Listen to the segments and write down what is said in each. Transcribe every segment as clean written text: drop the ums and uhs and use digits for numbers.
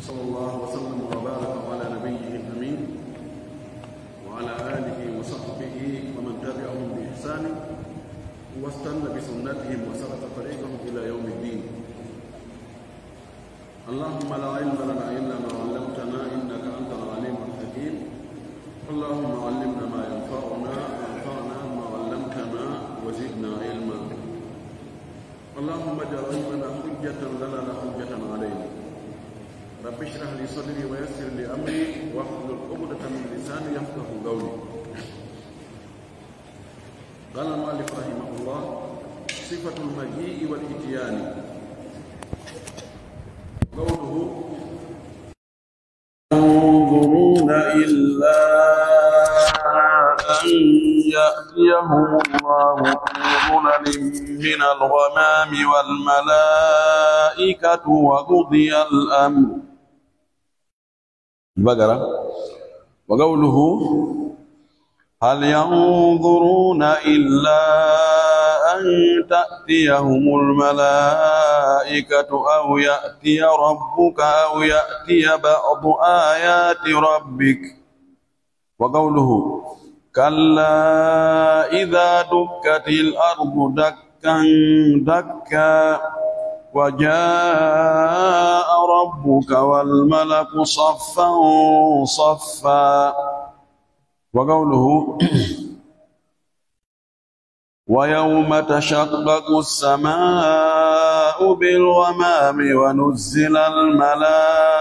صلى الله وسلم وبارك على نبيه الأمين وعلى آله وصحبه ومن تبعهم بإحسان واستنى بسنتهم وسلك طريقهم إلى يوم الدين. اللهم لا علم لنا إلا ما علمتنا إنك أنت العليم الحكيم. اللهم علمنا ما ينفعنا وانفعنا ما علمتنا وزدنا علما. اللهم اجعل علمنا حجة لنا لا حجة علينا. رب اشرح لي صدري ويسر لي أمري واحلل عقدة من لساني يفقهوا قولي. قال المؤلف رحمه الله: صفة المجيء والإتيان. قوله: ينظرون إلا أن يأتيهم الله في ظلل من الغمام والملائكة وقضي الأمر. البقرة. وقوله: هل ينظرون إلا أن تأتيهم الملائكة أو يأتي ربك أو يأتي بعض آيات ربك. وقوله: كلا إذا دكت الأرض دكا دكا وجاء ربك والملك صفا صفا. وقوله: ويوم تشقق السماء بالغمام ونزل الملائكة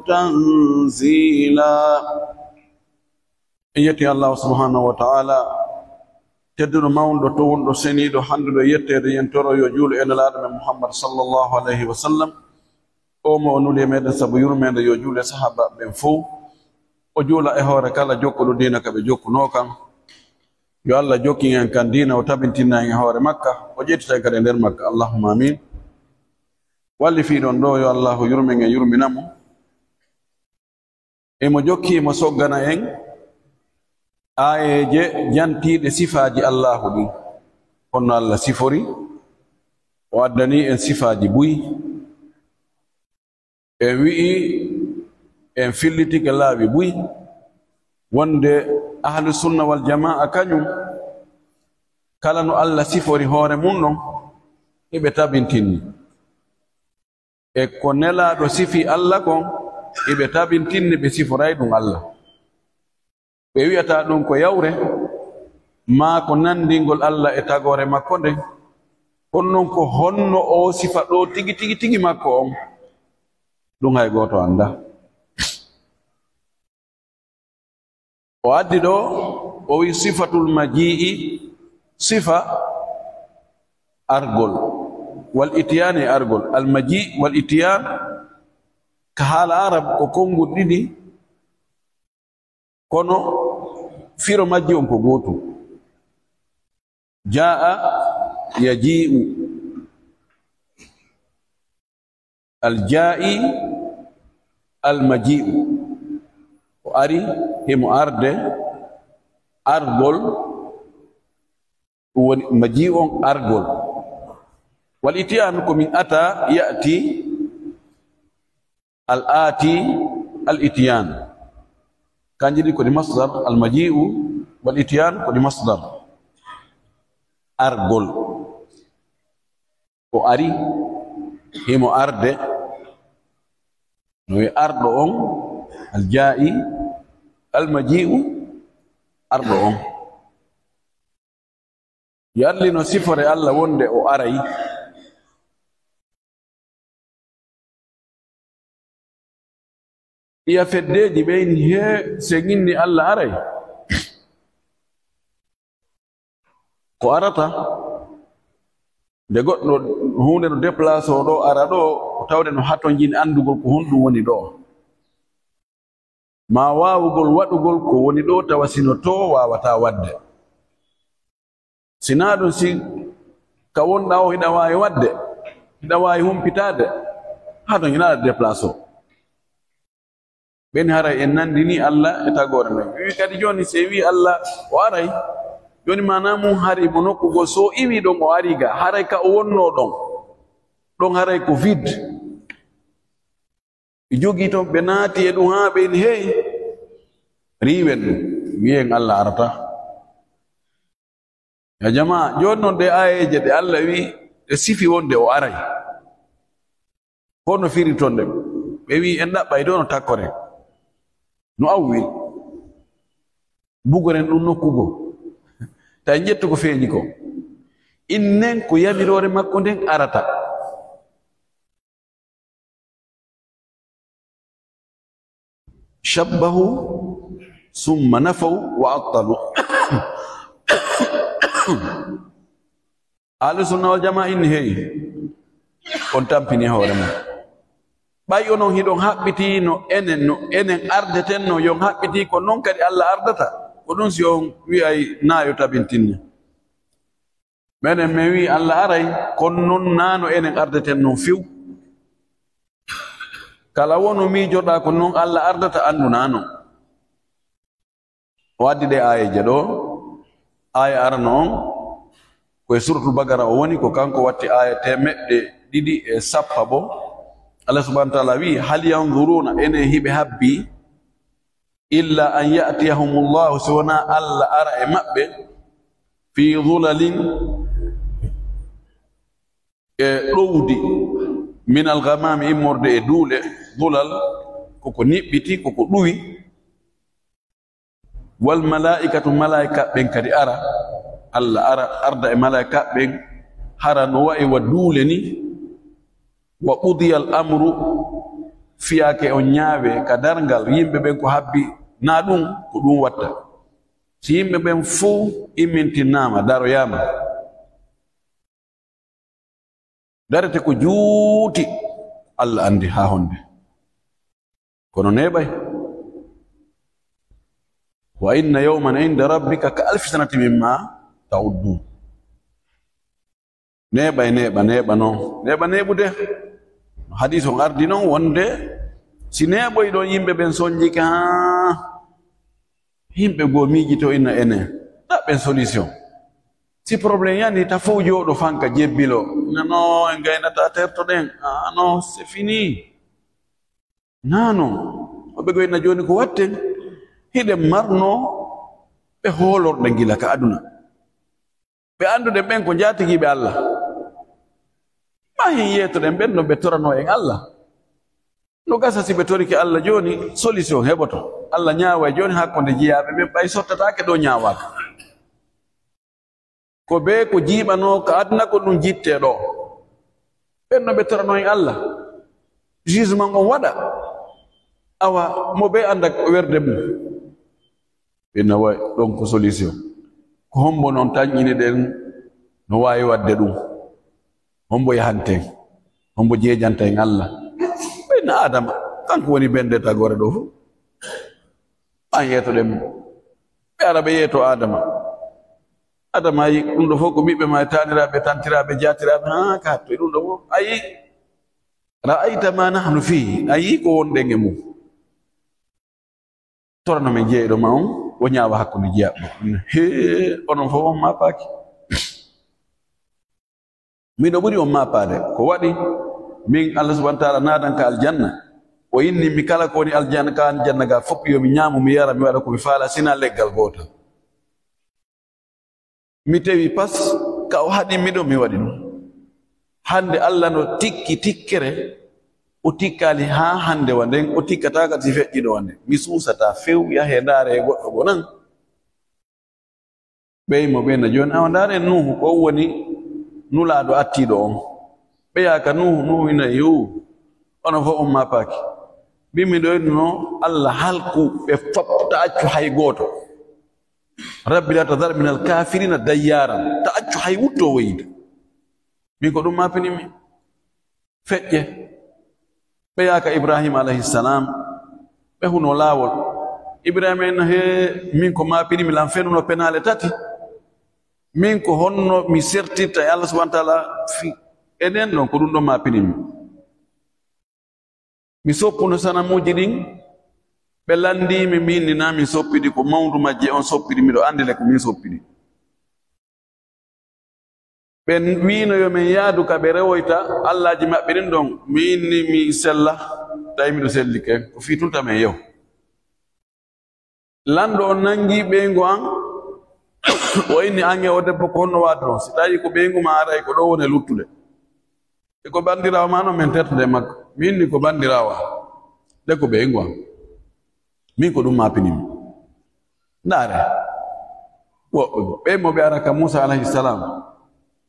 تنزيلا. يتي الله سبحانه وتعالى تدر ماوندو توندو سنيدو حندو يتيد ينترو يجول إلى الآدم محمد صلى الله عليه وسلم أومو نولي ميدا سبو يرمي يجول صحابة بن فو وجولا إهورة كالا جوكو دينك بجوكو نوكا yo Allah jokki en kan dina o tabintina en hoore makka o jettita kadi nder makka. Allahumma amin. walli fi ɗon ɗo yo Allah yurmen en yurminamo emo jokki mo soggana en ayeje jantiɗe sifaji Allahu ɗin honno Allah sifori o addani en sifaji buyi en wi'i en fillitike laaɓi buyi wonde ahlu sunna wal jamaa kañum kala no Allah sifori hoore mum non eɓe tabintinni e ko nelaɗo sifi Allah kon eɓe tabintinni ɓe siforay ɗum Allah. ɓe wi'ata ɗum ko yawre ma ko nandingol Allah e tagore makko nde honnon ko honno o sifa ɗo tigi tigi tigi makko on ɗum hay goto anda. o addi ɗo o wi sifatul maji'i sifa argol wal itiyani argol. al maji wal itiyan ka haala arab ko konngol ɗiɗi kono firo majji on ko gotum. jaa yaji'u al ja'i al maji'u o ari himo arde argol woni maji on argol. wal itiyan ko min ata ya'ti al ati al itiyan kanjidi ko di masdar al maji'u wal itiyan ko di masdar argol o ari himo arde no ardo on al ja'i al maji'u ardo on. yalli no sifore Allah wonde o aray iya feddeji ɓeyni he seginni Allah aray ko arata nde goɗɗo hunde no déplace o ɗo ara ɗo o tawde no hatto jini andugol ko honɗum woni ɗo ma wawugol waɗugol ko woni ɗo tawa sino to wawata wadde. sina ɗum si ka wonɗa o hiɗa wawi wadde hiɗa wawi humpitade ha to hinaɗa déplace o. ɓen haray en nandini Allah e tagore men. wi kadi joni se wi Allah o aray joni mana mum hari mo nokkugo so iwi ɗon o ari ga haray ka o wonno ɗon haray ko vide jogi to ɓe naati e ɗum haa ɓeni hey riwen ɗum wiyen Allah arata. Ya jama joni noon ɗe ayeje ɗe Allah wi ɗe sifi wonde o aray hono firi ton ɗe ɓe wi en ɗaɓɓay ɗo no takkore no awwil bugoren ɗum nokkugo ta en ƴettu ko feeñi ko innen ko yamirore makko nden arata. Shabbahu summa nafaw wa attalu. Ahlu sunna wal jamaa inni hey on tampini hoore mum ɓay onon hiɗon haɓɓiti no enen ardeten no yon haɓɓiti ko noon kadi Allah ardata ko ɗum si on wi'ay naayo tabintinni menen min wi Allah aray kon noon naano enen ardeten non few kala wono miijoɗa ko noon Allah ardata andu naano o addi ɗe ayeje ɗo aya arano on koye suratul bagara o woni ko kanko watti aya 210 bo Allah subhanahu wa ta'ala wi hal yanzuruna ene hiɓe habbi illa an ya'tiyahumullahu sona Allah ara e maɓɓe fi dhulalin e ɗowdi min alghamami immorde e duule dhulal koko niɓɓiti koko ɗuwi wal malaikatu malaika ɓen kadi ara Allah arda e malaika ɓen hara no wa'i wa duule ni wa qudiya al amru fiyake on ñaawe ka dargal yimɓe ɓen ko habbi na ɗum ko ɗum watta si yimɓe ɓen fuu immintinnama daroyama darete ko juuti Allah andi ha honde kono neɓay wa inna yawman inda rabbika ka alfi sanati mimma ta'uddun neɓa noon neɓa neɓude hadis on ardi noon wonde si neɓoy ɗon yimɓe ɓen soñjike ha yimɓe goo miijito inna enen ɗaɓɓen solution si probléme yani ta fof jooɗo fanka jebbilo nano en gaynata terto ɗen non c'est fini nano oɓe goyna joni ko watten hiɗen marno ɓe hoolorɗe gila ka aduna ɓe anduɗen ɓen ko jaatigiɓe Allah ma hen yetoɗen ɓen no ɓe torano en Allah no gasa si ɓe toriki Allah joni solution heɓoto Allah ñaawa joni hakkunde jiyaɓe ɓen ɓay sottatake ɗo ñaawaka ko be ko jiiɓano ko aduna ko ɗum jitte ɗo ɓen no ɓe torano en Allah jugement on waɗa awa mo ɓe anda werde mum ɓenna way ɗon ko solution ko hombo noon tañƴini ɗen no wawi wadde ɗum hombo yahanten hombo jeejanta en Allah ɓenna adama kanko woni bende tagore ɗo fof an yetoɗen ɓe ara ɓe yeeto adama yi ɗum ɗo fof ko ɓiɓɓe ma taniraɓe tantiraɓe jatiraɓe ha ka to ɗum ɗo fof ayi ra'ayta ma nahnu fihi ayi ko wonɗen e mum torano men jeeyɗo ma on o ñaawa hakkunde jiyaɓe he onon fof on mapaki miɗo ɓuri on mapade ko waɗi min Allah subhanahu wa ta'ala nadan ka aljanna o inni mi kala ko woni aljanna ka aljanna ga fof yo mi ñaamu mi yara mi waɗa ko mi faala sina leggal gotal mi tewi pas ka o haɗi miɗo mi waɗi ɗum hande Allah no tikki tikkere o tikkali ha hande wa nden o tikkata kadi si feƴƴiɗo wande mi suusata few yahe ndaare e goɗɗo go nan ɓeymo ɓeyna joni awa ndaare Nuhu ko woni nulaaɗo attiɗo on ɓeya ka Nuhu ina yo ono fof on mapaki mbimi ɗo no Allah halku ɓe fopta accu hay gooto rabbi la tadhar min alkafirina dayyaran ta accu hay wutto woyide min ko ɗum mapinimi feƴƴe ɓe yaka Ibrahima alayhi salam ɓe huno laawol Ibrahima en he min ko mapinimi lan fenuno penale tati min ko honno mi sertirta e Allah subhanahu wa ta'ala fi enen ɗon ko ɗum ɗon mapinimi mi soppuno sanamuji ɗin ɓe landimi min ni na min soppiɗi ko mawndu majje on soppiɗi miɗo andile ko min soppiɗi ɓe wino yo min yaadu ka ɓe rewoyta Allahji maɓɓe ɗin ɗon min ni mi sella tawi miɗo selli ke ko fitultame yew lando on nangi ɓeygu an o inni an e o debbo ko honno wadde non si tawi ko ɓeygu ma aray ko ɗo woni luttude e ko bandirawo ma noon min tertude makko min ni ko bandirawa de ko ɓeygu an min ko ɗum mapinimi ndaare woɓɓe go ɓe mo ɓe ara ka Musa alayhi salam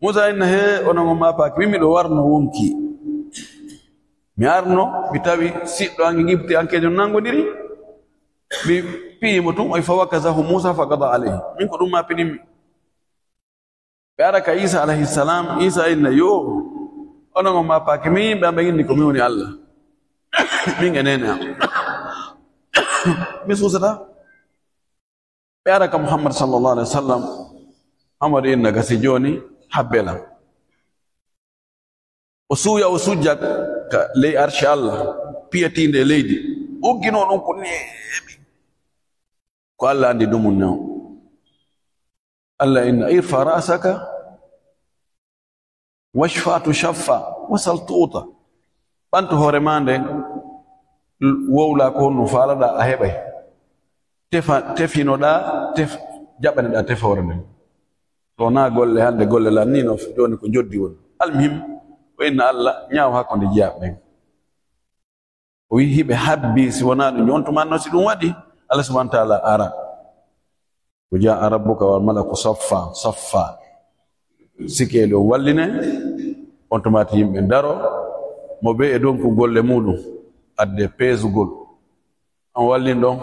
Musa inna he onomo mapaki min miɗo warno wonki mi arno mi tawi siɗɗo ange gibti ankejo nangodiri mi piyimo tun oy fa wakazahu Musa fa qada alayhi min ko ɗum mapinimi ɓe ara ka Isa alayhi salam Isa inna yo onomo mapaki min yimɓe amɓe indi ko mi woni Allah min enene am mi susata ɓe ara ka Muhammad sallallahu alaihi wasallam Muhammad inna gasi joni habbela o suuya o sujjat ka ley arshi Allah piyatinde e leydi uggino ɗum ko neeɓi ko Allah andi ɗumum ne o Allah inna irfa ra'saka washfa tushaffa wasal tuuta ɓantu hoore ma nden wowla ko honno faalaɗa a heɓay tefinoɗa jaɓaneɗa tefore nden to na golle hande golle lannino joni ko joddi woni almuhim o inna Allah ñaaw hakkunde jeyaɓe ɓen o wi hiɓe habbi si wona ɗum jontumanno si ɗum waɗi Allah subhanahu wa taala ara ko jaa rabbuka wal malaku saffa saffa sikeli o walline on tomati yimɓe daro mo be e donku golle muɗum adde peesugol an wallin ɗon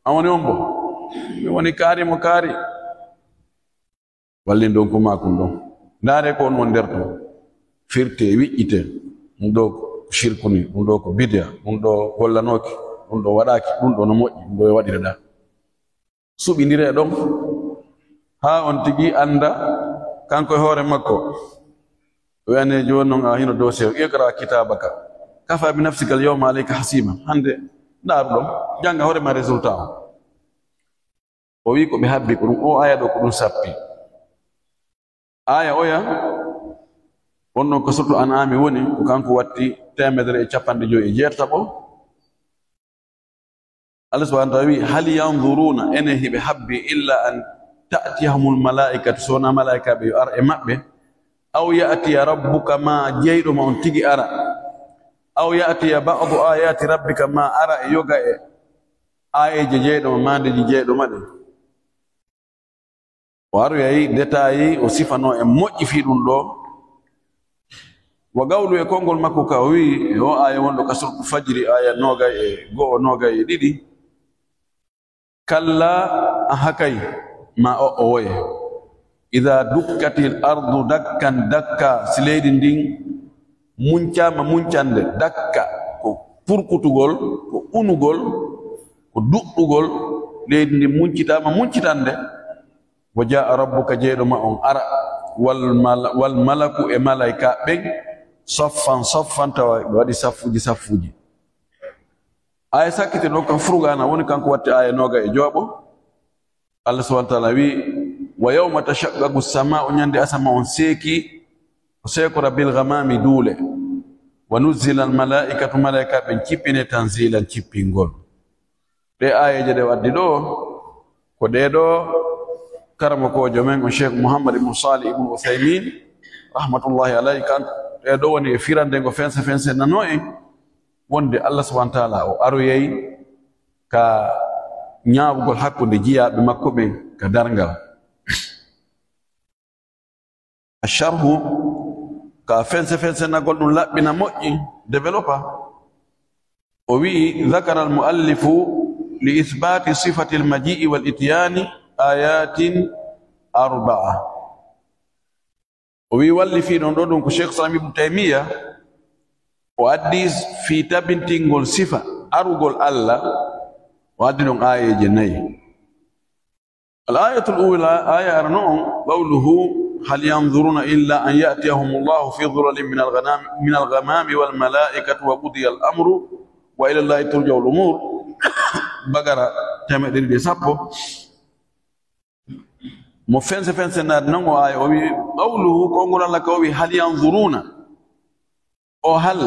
an woni on bo mi woni kaari mo kaari wallin donku makum ɗon ndaare ko on won nder to firte wiƴƴite ɗum ɗo shirkuni ɗum ɗo ko bidia ɗum ɗo hollanoki ɗum ɗo waɗaki ɗum ɗo no moƴƴi ɗum ɗo e waɗireɗa suɓidire ɗon ha on tigi anda kanko e hoore makko wiyane joni noon a hino dossier iqra kitabaka kafa bi nafsika al yawma alayka hasiba hande ndaaru ɗon janga hoorema résultat o wi ko ɓe habbi ko ɗum o aya ɗo ko ɗum sappi aya oya on noon ko surtout an ami woni ko kanko watti 150 Allah subhanahu wa ta'ala wi hal yanzuruna ene hiɓe habbi illa an ta'tiyahumul malaikatu sona malaika ɓe yo ar e maɓɓe aw ya'tiya rabbuka ma jeyɗo ma on tigi ara aw ya'tiya ba'du ayati rabbika ma ara e yoga e ayeje jeyɗo ma mandeji jeyɗo ma ɗe o aroyayi détail o sifano e moƴƴi fi ɗum ɗo wa gawlu e konngol makko ka o wi e o aya wonɗo ka surtu fajiri aya nogay e go'o nogay e ɗiɗi kalla a hakay ma o woye ida dukkatil ardu dakkan dakka si leydi ndin muncama muncande dakka ko purkutugol ko unugol ko duɗɗugol leydi ndin muncitama muncitande wo jaa rabbuka jeyɗo ma on ara wal malaku e malaika ɓen soffan soffan tawa ɓe waɗi saffuji aya sakkite ɗo kam furgana woni kanko watti aya noga e jooɓo Allah subhanahu wa ta'ala wi wa yawma tashaqqaqu as-sama'u nyande asama on seeki o seekora bil ghamami duule wa nuzzila al malaikatu malaika ɓen cippine tanzilan cippingol ɗe ayeje ɗe waddi ɗo ko ɗeɗo karamo kojo men o Cheikh Muhammad ibn Salih ibn Uthaymin rahmatullahi alayhi kan ɗeɗo woni e firande ngo fense fense nano en wonde Allah subhanahu wa ta'ala o aroyey ka ñaawugol hakkunde jiyaɓe makko ɓen ka dargal asharhu ka fense fense nagol ɗum laɓɓina moƴƴi développa o wi dhakara al muallifu li ithbati sifati al maji'i wal ityani ayatin arba'a o wi walli fi ɗon ɗo ɗum ko Cheikh Islam ibn Taymiya o addi fi tabintingol sifa arugol Allah o addi ɗon ayeje nayi al ayatul ula aya arno on qawluhu hal yanzuruna illa an ya'tiyahum Allahu fi dhulalin min al-ghamami wal malaikatu wa qudiya al-amru wa ila Allahi turja'u al-umur bagara temeɗe sappo mo fense fense naade non o aya o wi qawluhu kongol Allah ka o wi hal yanzuruna o hal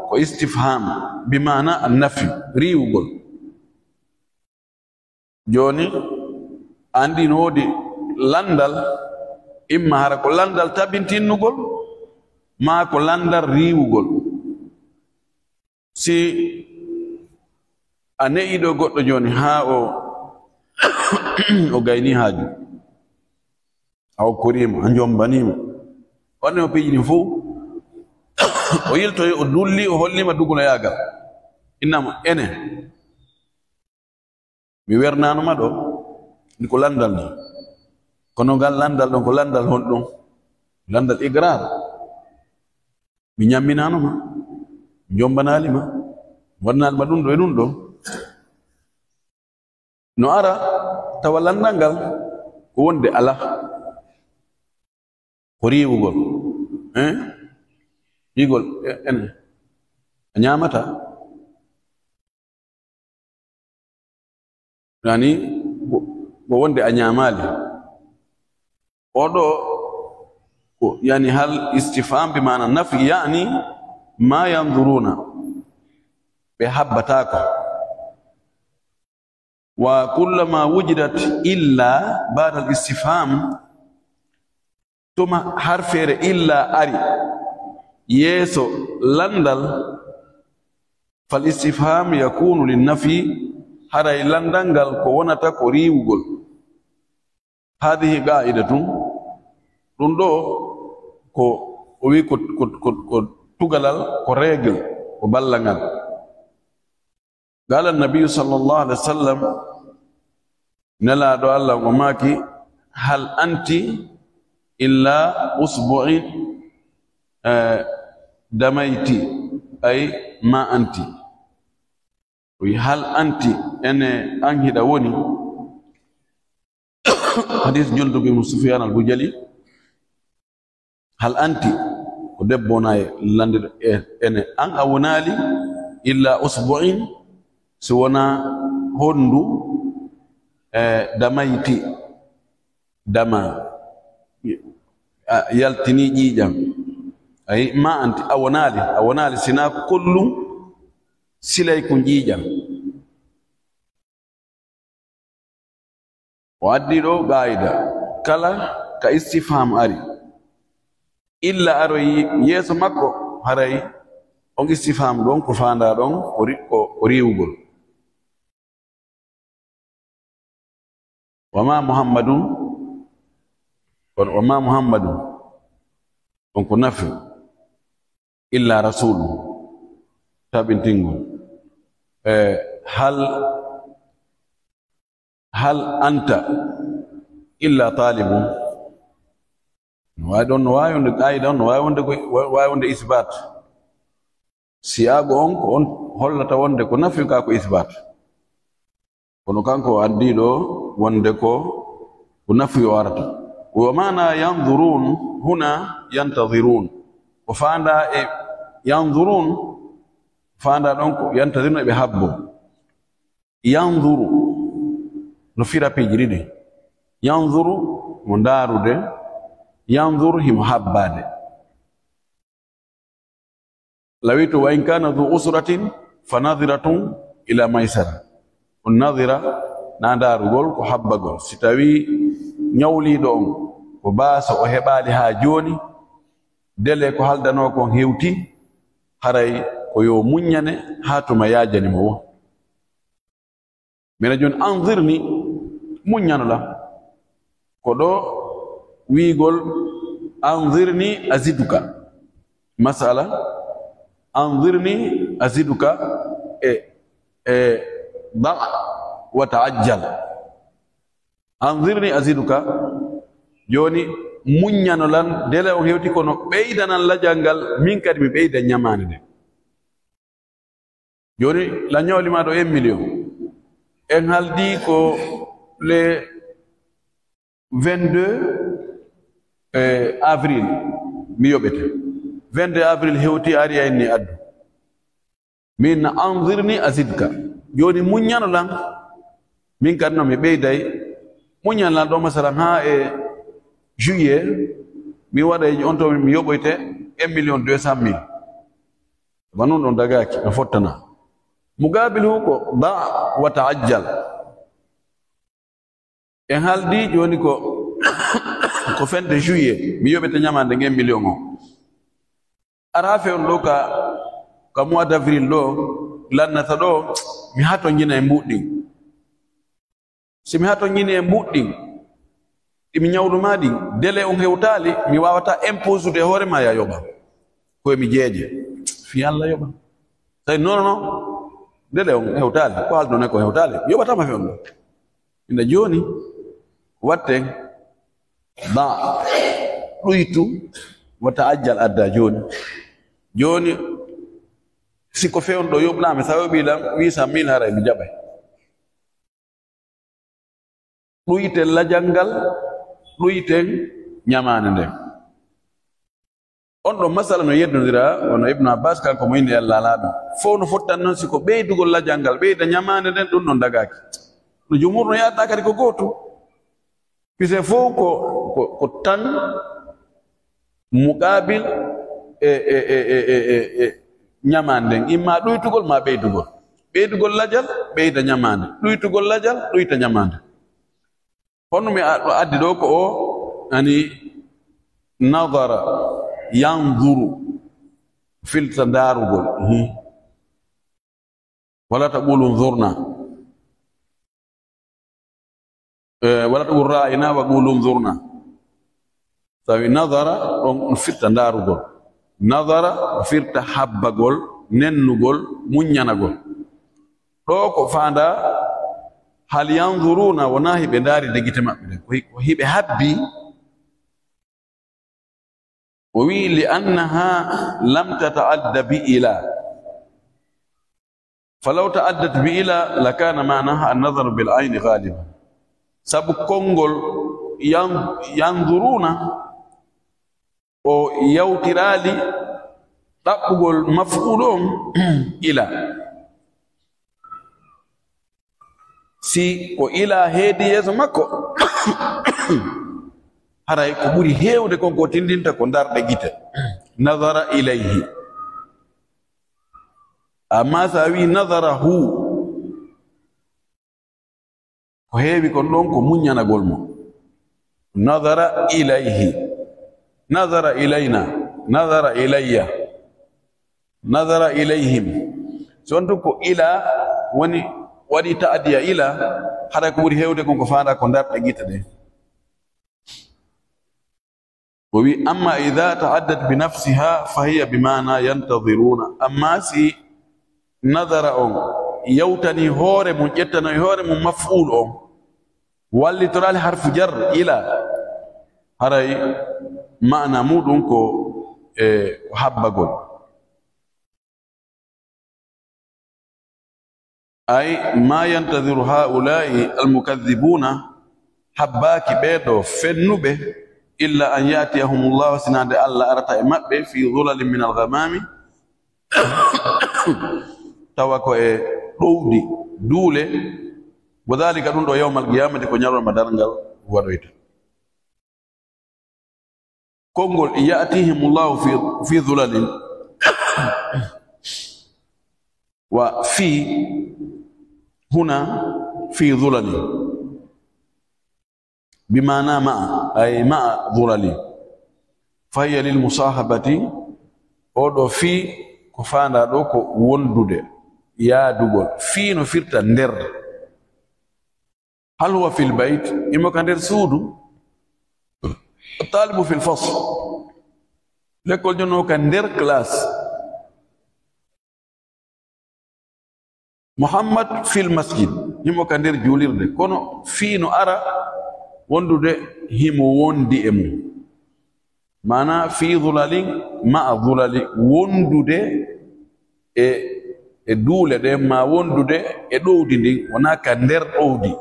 ko istifham bi mana annafi riwugol joni andi no wodi landal imma hara ko landal tabintinnugol ma ko landal riwugol si a ne'iɗo goɗɗo joni ha o gayni haaju a hokkorima a jombanima wanne o piƴini fo o yiltoyi o dulli o hollima duguno yagal innama ene mi wernanoma ɗo ndi ko landal ni kono ngal landal ɗon ko landal honɗum landal igrar mi ñamminanoma mi jombanalima wannalima ɗum ɗo e ɗum ɗo no ara tawa landal ngal ko wonde ala ko riwugol rigol ene a ñamata yani ko wonde a ñamali oɗo ko yani hal istifham bi mana nafi yani ma yanzuruna ɓe habbatako wa kullama wujidat illa ba'da al istifham tuma harfere illa ari yeso landal fal istifham yakunu lin nafi haray landangal ko wonata ko riwugol hadihi qa'idatun ɗum ɗo ko o wi ko tugalal ko règle ko ballangal qala an-nabiy sallallahu alaihi wasallam nelaɗo Allah o maki hal anti illa usbu'in damayti ay ma anti wi hal anti ene an hiɗa woni hadith Jundub ibn Sufyan al-Bujali hal anti ko debbo naye landir ene an a wonali illa usbu'in si wona hondu damayti dama yaltini ƴiƴam ay ma anti a wonali sina kollum silay ko ƴiƴam o addi ɗo qaida kala ka istifham ari illa aroy yeso makko haray on istifham ɗon ko fanda ɗon ko riwugol wama muhammadun on ko nafi illa rasulu tabintingol hal anta illa talibun no wawi wonde qaida on no wawi wonde isbat siyago on ko on hollata wonde ko nafi ka ko isbat kono kanko addiɗo wonde ko nafi o arata wa mana yanzurun huna yantazirun ko fanda e yanzurun fanda ɗon ko yantazirun eɓe habbo yanzuru no fira pejiriɗe yanzuru mo ndarude yanzuru himo habbade lawitu wa in kana dhu usratin fa nadhiratun ila maisara on nadhira na ndarugol ko habbagol si tawi ñawliɗo on ko baasa o heɓali ha joni dele ko haldano kon hewti haray ko yo muññane ha tuma yajani mo wo mena joni anzirni muññanola ko ɗo wiigol anzirni aziduka masala anzirni aziduka da wa ta'ajjal anzirni aziduka joni muññanolan dele o hewti kono ɓeydanan lajangal min kadi mi ɓeyda ñamane nde joni la ñawlima ɗo 1 million en haldi ko le 22 avril mi yoɓete 22 avril hewti ari ayni addu min anzirni azidka joni muññanolan min kadi no mi ɓeyday muññanolan ɗo masalan ha e juillet mi waɗa on to mi yoɓoyte 1 million 200 000 banun ɗon dagaki a fottana mugabil hu ko da wa ta'ajjal en haldi joni ko ko fende juillet mi yoɓete ñamande ngen million o ara fe on ɗo ka mois d'avril ɗo lannata ɗo mi hato ñina e mbuɗɗin si mi hato ñini e mbuɗɗin ɗimi ñawɗuma ɗi délai on hewtali mi wawata imposude hoore ma ya yoɓa koye mi jeeje fi Allah yoɓa tawi non délai on hewtali ko haldone ko hewtali yoɓatama fe on ɗo inde joni watten da ɗuytu wata ajjal adda joni siko fewn ɗo yoɓnami sa yoɓiɗam 800 000 haray mi jaɓay ɗuyten lajangal ɗuyten ñamande nden on ɗo masala no yeddodira wono Ibnu Abbas kanko mo indi Allah laaɓe fof no fottan noon siko ɓeydugol lajangal ɓeyda ñamande nden ɗum ɗon dagaki no jumhur no yadda kadi ko goto pise fof ko tan muqabil ñamande nden imma ɗuytugol ma ɓeydugol lajal ɓeyda ñamande ɗuytugol lajal ɗuyta ñamande honno mi ɗo addi ɗo ko o ani nadara yanzuru filta darugol wala taqulu nzurna wala taqulu ra'ina wa qulu nzurna tawi nadara ɗon firta darugol nadara firta habbagol nennugol muññanagol ɗo ko fanda hal yanzuruna wona hiɓe ndaari degite maɓɓe ko hiɓe habbi o wi li annaha lam tata'adda bi ila falaw ta'addat bi ila lakana ma'naha an-nadharu bil ayni ghaliban sabu konngol yanzuruna o yawtirali ɗaɓɓugol maf'ul on ila si ko ila heedi yeeso makko haray ko ɓuri heewde konko tindinta ko darɗe gite nadara ilayhi amma sa wi nadara hu ko heewi kon ɗon ko muññanagol mo nadara ilayhi nadara ilayna nadara ilayya nadara ilayhim sontu ko ila woni waɗi ta'addiya ila haɗa ko ɓuri heewde konko faanda ko darɗe gite ɗe o wi amma ida ta'addat bi nafsiha fa hiya bimana yantadiruna amma si nadara on yawtani hoore mum ƴettanoy hoore mum maf'ul on wallitorali harfu jar ila haray ma'na muɗum ko habbagol ay ma yantadiru haula'i almukaththibuna habbaki ɓeɗo fennuɓe illa an yatiyahumullahu sinade Allah arata e maɓɓe fi dhulalin min alghamami tawa ko e ɗowdi duule wa dhalika ɗum ɗo yawmal qiyamati ko ñalorma darngal waɗoyta konngol yatihimullahu fi dhulalin wa fi huna fi dhulalin بمعنى مع أي مع ظلالي فهي للمصاحبة أو في كفانا دوكو وندود يا دوغول في نفرت ندر هل هو في البيت إما كان ندر سودو الطالب في الفصل لكل جنو كان ندر كلاس محمد في المسجد إما كان ندر جولير دي كونو في نو أرى wondude himo wondi e mum mana fi dhulalin ma dhulali wondude e duule ɗe ma wondude e ɗowdi ndin wona ka nder ɗowdi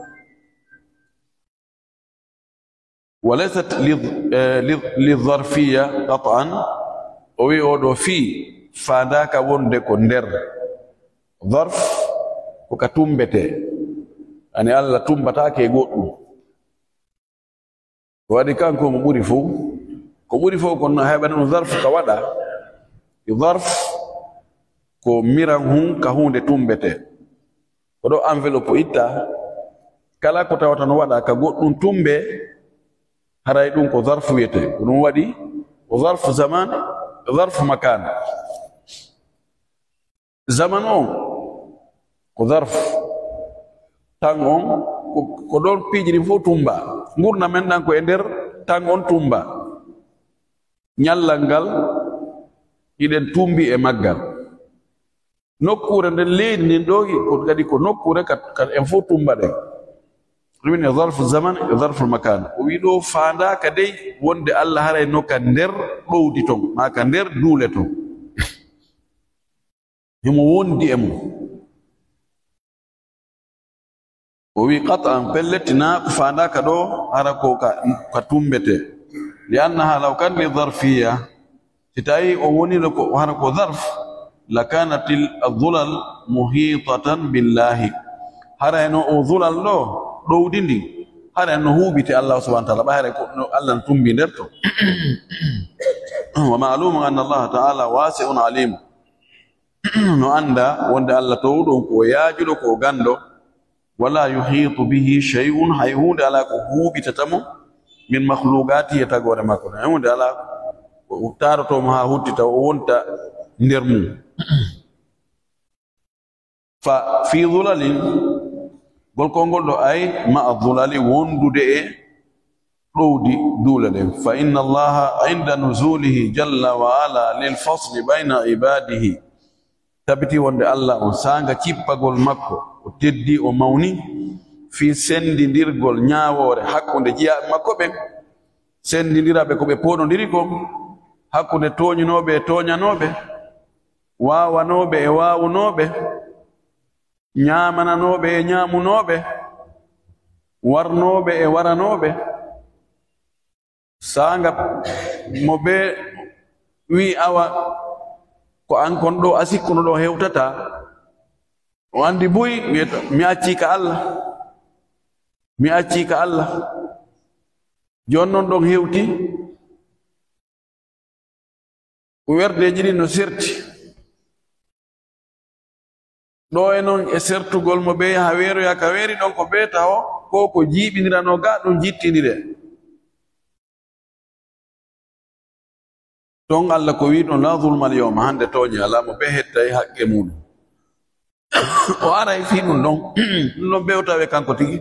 walaysat lidharfiya qat'an o wi oɗo fi fandaka wonde ko nder dharf ko ka tumbete ani Allah tumbatake e goɗɗum waɗi kanko mo ɓuri fof ko ɓuri fof kono heɓani ɗum zarf ka waɗa zarf ko miran hun ka hunde tumbete oɗo enveloppe itta kala ko tawata no waɗa ka goɗɗum tumbe haray ɗum ko zarfu wiyete ko ɗum waɗi ko zarfu zaman zarfu makan zaman on ko zarfu tan on ko ɗon piiji ɗin fof tumba gurna men ɗan ko e nder tan on tumba ñallal ngal iɗen tumbi e maggal nokkure nden leydi ndin ɗo ko kadi ko nokkure kat en fof tumba ɗen ɗumin e zarfu zaman e zarfu makan o wi ɗo fandaka dey wonde Allah haray nokka nder ɗowdi ton ma ka nder duule ton himo wondi e mum o wi qat'an pelletina ko fandaka ɗo hara ko ka tumbete li annaha law kan li zarfiya si tawi o wonino ko hara ko zarf la kanat al dhulal muhitatan billahi hara no o dhulal ɗo ɗowdi ndi hara no huɓite Allah subhanahu wa ta'ala ɓayre ko Allah tumbi nder to wa ma'lumun anna Allah ta'ala wasi'un alim no anda wonde Allah towɗon ko yaajuɗo ko gando wala yuhitu bihi shay'un hay hunde ala ko huɓitatamo min makhlugati e tagore makko hay hunde ala ko tarotomo ha huttita o wonta nder mum fa fi dhulalin golkol ngol ɗo ay ma dhulali wondude e ɗowdi duula ɗen fa inna allaha inda nuzulihi jalla wa ala lil fasli bayna ibadihi tabiti wonde Allah on sanga cippagol makko o teddi o mawni fi sendidirgol ñaawore hakkunde jiyaɓe makko ɓen sendidiraɓe ko ɓe poɗodiri ko hakkunde toñinoɓe e toñanoɓe wawanoɓe e wawunoɓe ñamananoɓe e ñamunoɓe warnoɓe e waranoɓe sanga mo ɓe wi awa ko an kon ɗo asikkuno ɗo hewtata o andi buy wiyata mi acci ka Allah mi acci ka Allah jon noon ɗon hewti ko werdeji ɗi no serti ɗo e noon e sertugol mo ɓe ha weeroya ka weeri ɗon ko ɓeeta o ko jiiɓinirano ga ɗum jittindire ton Allah ko wi ɗon la zulmal yawma hande toñi ala mo ɓe hetta e haqqe muɗum o ara e fi ɗum ɗon ɗum ɗon ɓewtawe kanko tigi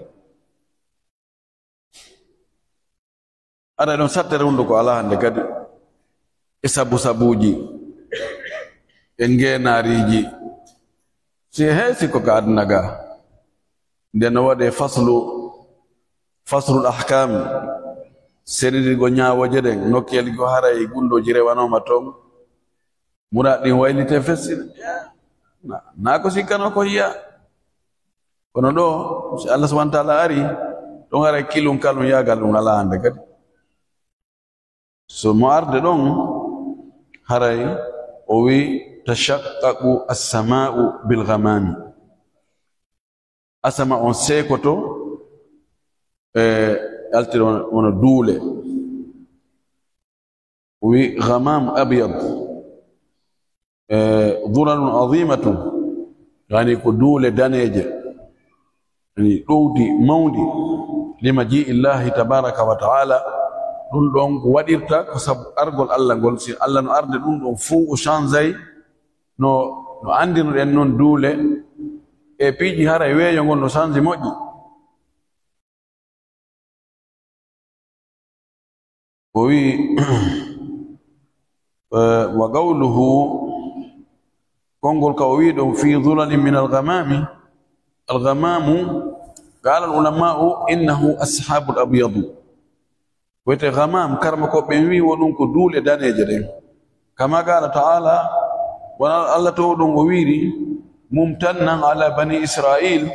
ara ɗon sattere hunduko ala hande kadi e sabuji e ngenariji si heesi ko ka aduna ga nden no waɗe faslul ahkami senidigo ñaawoje ɗen nokkeli ko haray gundoji rewanoma toon muraɗ ɗin waylite fessine na ko sikkano ko yiya kono ɗo si Allah subhanahu wa ta'ala ari ɗon haray kilum kalum yagal ɗum ala hande kadi so mo arde ɗon haray o wi tashaqqaqu as-sama'u bil ghamami asama on sekoto altiro wono duule wi ghamam abyad dhulalun azimatun yani ko duule daneje yani ɗowdi mawdi lima ji illahi tabaraka wa ta'ala ɗum ɗon ko waɗirta ko sabu argol Allah ngol si Allah no arde ɗum ɗon fuu o changeay no andinoɗen noon duule e piiji hara e weeyo ngol no change moƴƴi o wi wa qawluhu kongol ka o wi ɗon fi dhulalin min alghamami qala alulamau innahu ashabul abyadu wete ghamam karma ko ɓe wi wonɗum ko duule daneje ɗen kama qala ta'ala wona Allah to ɗum o wiri mumtannan ala bani israil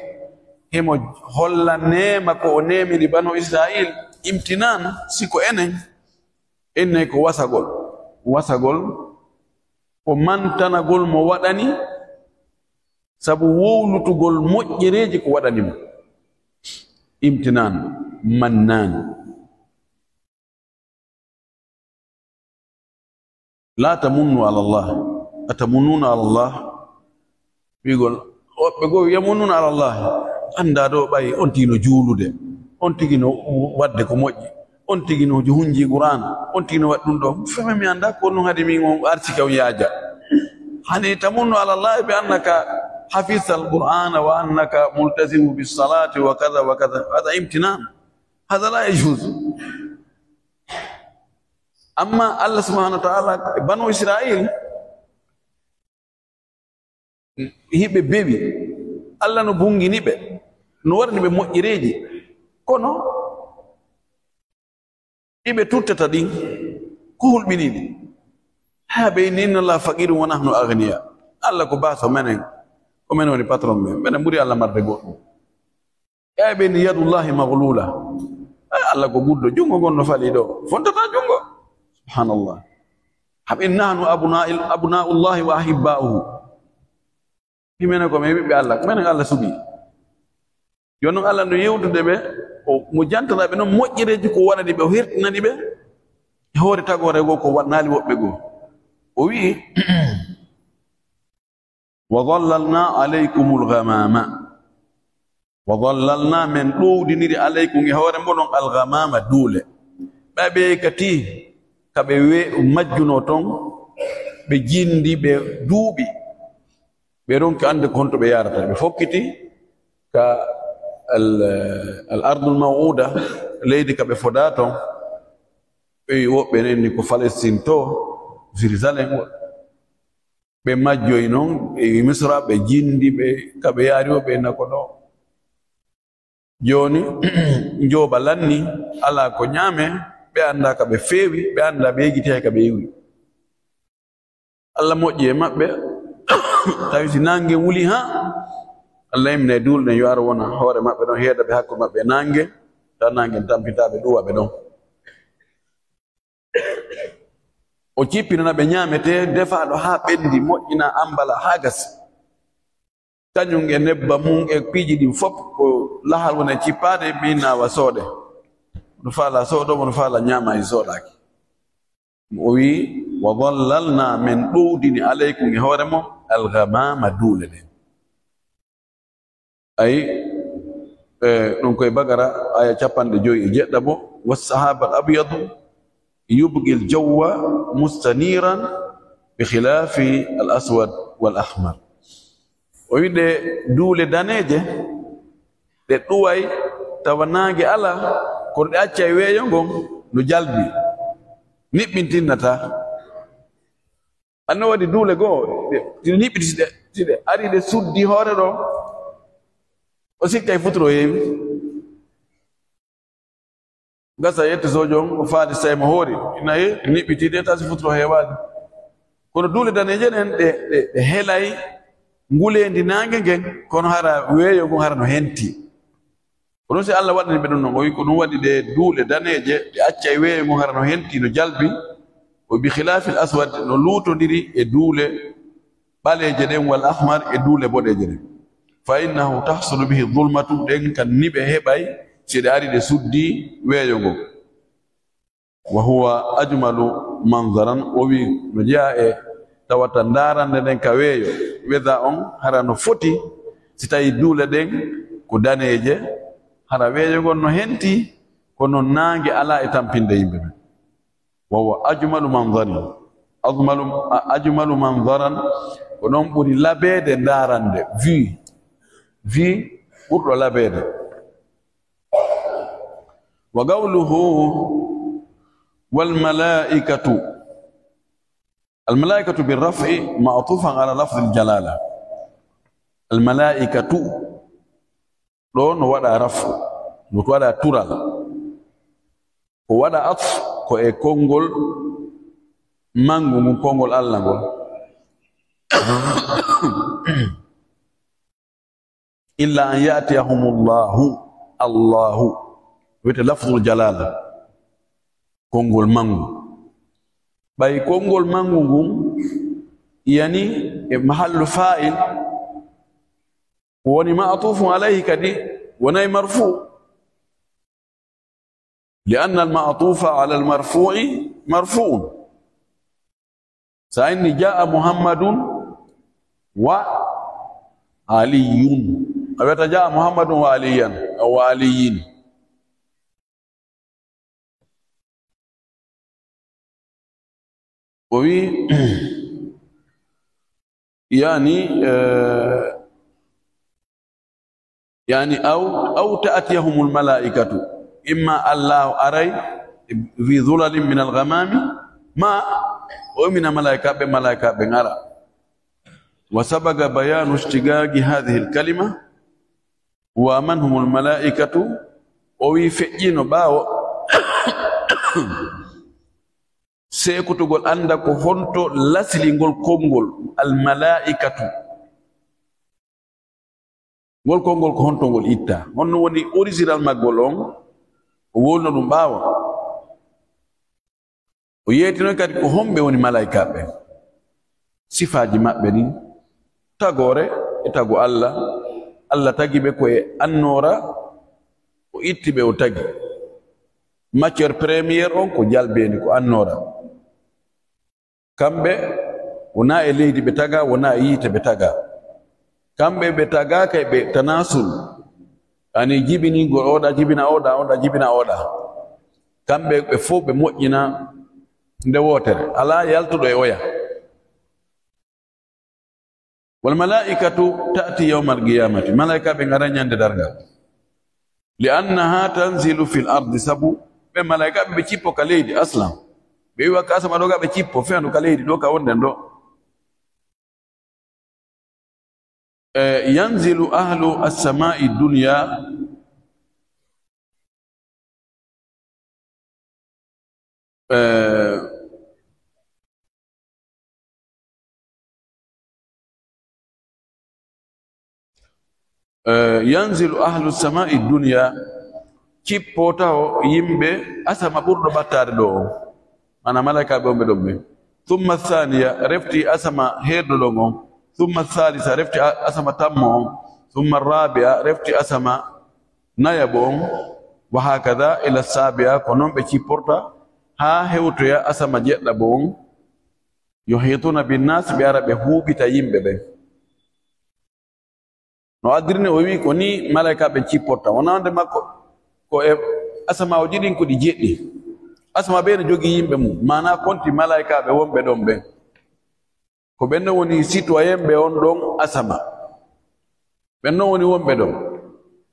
himo holla nema ko o nemiri banu israil imtinan siko enen enne ko wasagol ko mantanagol mo waɗani sabu wowlutugol moƴƴereji ko waɗanimo imtinan mannan la tamunnu ala Allah atamunnuna ala Allah wigol woɓɓe goo yamununa ala Allah anda ɗo ɓay on tigi no juulude, on tigi no wadde ko moƴƴi, on tigi no hunji Qur'an, on tigi no waɗi ɗum ɗo. Fema mi anda ko ɗum hadi min on arsika on yaaja. hani tamunnu ala Allah bi annaka حفظ القرآن وأنك ملتزم بالصلاة وكذا وكذا، هذا امتنان، هذا لا يجوز. أما الله سبحانه وتعالى بنو إسرائيل hiɓe bewi Allah no bungini ɓe no warni ɓe moƴƴireji kono ɗiɓe tuttata ɗin ko hulɓiniɗi ha ɓe inni inna Allah faqiru wa nahnu aghniya. Allah ko baso menen ko men woni patron men minen ɓuri Allah marde goɗɗum. Eyi ɓe ni yadullahi maglula, Allah ko guddo jungo gon no fali ɗo fontata jungo. Subhanallah. Haɓe nahnu abnaullahi wa ahibba'uhu, himene ko men ɓiɓɓe Allah, ko menen Allah suɓi. Joni noon Allah no yewtude ɓe mo jantanaɓe noon moƴƴireji ko waɗani ɓe o hertinani ɓe e hoore tagore goo ko waɗnaali woɓɓe goo. O wii wa dallalna alaykumul ghamama, wa dallalna men ɗowdiniri alaykum e hoore moɗon alghamama duule. ɓaɓe kati kaɓe majjuno ton ɓe jindi ɓe duuɓi ɓe ronki ande ko honto ɓe yarata. Ɓe fokkiti ka al ardul mawuda, leydi kaɓe foda ton, ɓe woɓɓe nenni ko Palestine to Jérusalem, ɓe majjoyi noon e Misra, ɓe jindi ɓe kaɓe yaari o ɓe nako ɗo. Joni njoba lanni ala ko ñaame, ɓe anda ka ɓe feewi, ɓe anda ɓe yegiti hay ka ɓe yiwi. Allah moƴƴi e maɓɓe tawi si nange wuli ha Allah yimne dulɗen yo ar wona hoore maɓɓe ɗon heeda ɓe hakkude maɓɓe nange, ta nange tampitaɓe ɗuwaɓe ɗon. O cippinana ɓe ñaamete defaɗo ha ɓendi, moƴƴina ambala ha gasi, kañum e nebba mum e piiji ɗin fof ko lahal wona cippade min nawa soode, no faala sooɗomo no faala ñaama e soodaki. O wi wa dallalna men ɗowdini alaykum e hoore mo alghamama duule ɗen. Ayi ɗum koye Bagara aya 59 bo wassahaba al abyadu yubgi al jawwa mustaniran bi khilafi al aswad wal ahmar. O wi ɗe duule daneje ɗe ɗuway tawa nange ala kono ɗe acca e weeyo ngon no jalbi niɓɓintinnata. Anno waɗi duule goo ɗe niɓɓiti tiɗe ari ɗe suddi hoore ɗo o sikka e futuro heewi gasa yette sojon o faali saymo hoori ina he niɓɓitiɗe tasi futuro heewaali. Kono duule daneje ɗen ɗe helay ngulendi nange ngen kono hara weeyo ngon hara no henti. Kono si Allah waɗani ɓe ɗum noon o wi ko ɗum waɗi ɗe duule daneje ɗe acca e weeyo ngon hara no henti no jalbi. O bi khilafil aswad no luutodiri e duule ɓaleje ɗen wal ahmar e duule boɗeje ɗen. Fa innahu tahsulu bihi dhulmatu, ɗen kan niɓe heɓay si ɗe ari ɗe suddi weeyo ngo. Wa huwa ajmalu manzaran, o wi no jeeya e tawata ndarande ɗen ka weeyo weda on hara no foti si tawi duule ɗen ko daneje, hara weeyo ngon no henti kono nange ala e tampinde yimɓe ɓe. Wa huwa ajmalu manzarin, ajmalu manzaran ko noon ɓuri labeede ndarande, vi ɓurɗo labeede. Wa qawluhu wal malaikatu, al malaikatu bil raf'i ma'tufan ala lafz al jalala. Al malaikatu ɗo no waɗa rafu, no waɗa tural, ko waɗa atf ko e konngol mangu ngun, konngol Allah ngol. Illa an ya'tiyahumullahu, Allahu wiyete lafzul jalala, konngol mangu. Ɓay konngol mangu ngun yani e mahallu fa'il woni ma'tufun alayhi kadi wonay marfu'. لأن المعطوف على المرفوع مرفوع. سأني جاء محمد و aliyun aweta jaa muhammadun wa aliyan wa aliyin o wi yani aw ta'tiyahumul malaikatu imma allahu aray fi dhulalin min al-ghamami ma o min malaika be ngara wa sabaga bayanu ishtigagi hadhihi al-kalima wa man humul malaikatu o wi fejjino bawo sekutugol anda ko honto laslingol kongol al malaikatu ngol kongol ko honto ngol itta honno woni original maggol on o wolno dum bawa o yetino kadi ko hombe woni malaika be sifaji mabbe ni tagore e tago Allah tagi be ko e annora o ittibe o tagi matière première on ko jalbeni ko annora kambe wona e leydi be taga wona e yite be taga kambe be taga kay be tanasul ani jibini go oda jibina oda jibina oda kambe be fo be moƴƴina nde wotere ala yaltudo e oya wal malaikatu ta'ti yawm al qiyamati malaika be ngara nyande dargal li annaha tanzilu fil ardi sabu be malaika be cippo ka leydi aslam be wi ka sama doga be cippo fendu ka leydi do ka wonden do yanzilu ahlu as-sama'i dunya yanzilu ahlu as-sama'i dunya cippotao yimɓe asama ɓurɗo battade ɗo o mana malaika ɓe on ɓe ɗon ɓe thumma thaniya refti asama herɗo ɗon on thumma thalitha refti asama tammo on thumma rabia refti asama nayabo on wa hakada ila sabia ko noon ɓe cipporta ha hewtoya asama jeɗɗabo on yuhituna binnas ɓe ara ɓe huuɓita yimɓe ɓen no addirni o wi ko ni malaika ɓe cipporta wonande makko ko e asama o jiɗin ko ɗi jeɗɗi asama ɓe ne jogii yimɓe mum mana konti malaikaɓe wonɓe ɗon ɓen ko ɓenno woni citoyen ɓe on ɗon asama ɓenno woni wonɓe ɗon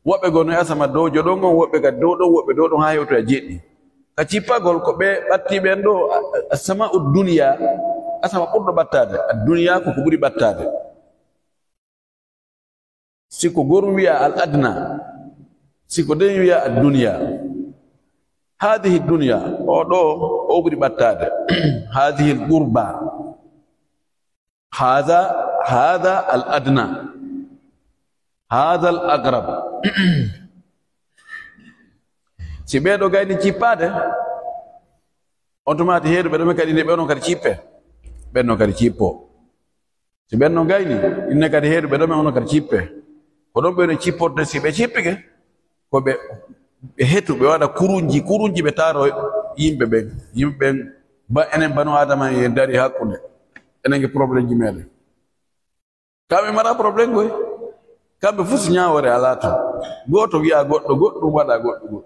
woɓɓe gono e asama dow joɗon on woɓɓe kadi dow ɗon woɓɓe dow ɗon ha hewtoya jeɗɗi ka cippagol ko ɓe ɓattiɓen ɗo asama u duniya asama ɓurɗo ɓattade a duniya koko ɓuri ɓattade siko gorum wiya al adna siko den wiya ad dunya hadhihi dunya o ɗo o ɓuri ɓattade hadhihi al qurba hadha al adna hadha al aqrab si ɓeɗo gayni cippade on tumati heeɗo ɓeɗo me kadi nde ɓeɗon kadi cippe ɓenno kadi cippo si ɓenno gayni inne kadi heeɗo ɓeɗo me ono kadi cippe ko ɗon ɓeɗo cipporde si ɓe cippike ko ɓe hetu ɓe waɗa kurunji ɓe taro yimɓe ɓen ba enen banu adama e dari hakkude enen ge probléme ji meɗen kamɓe mara probléme goy kamɓe fof so ñawore ala to goto wiya goɗɗo goɗɗum waɗa goɗɗo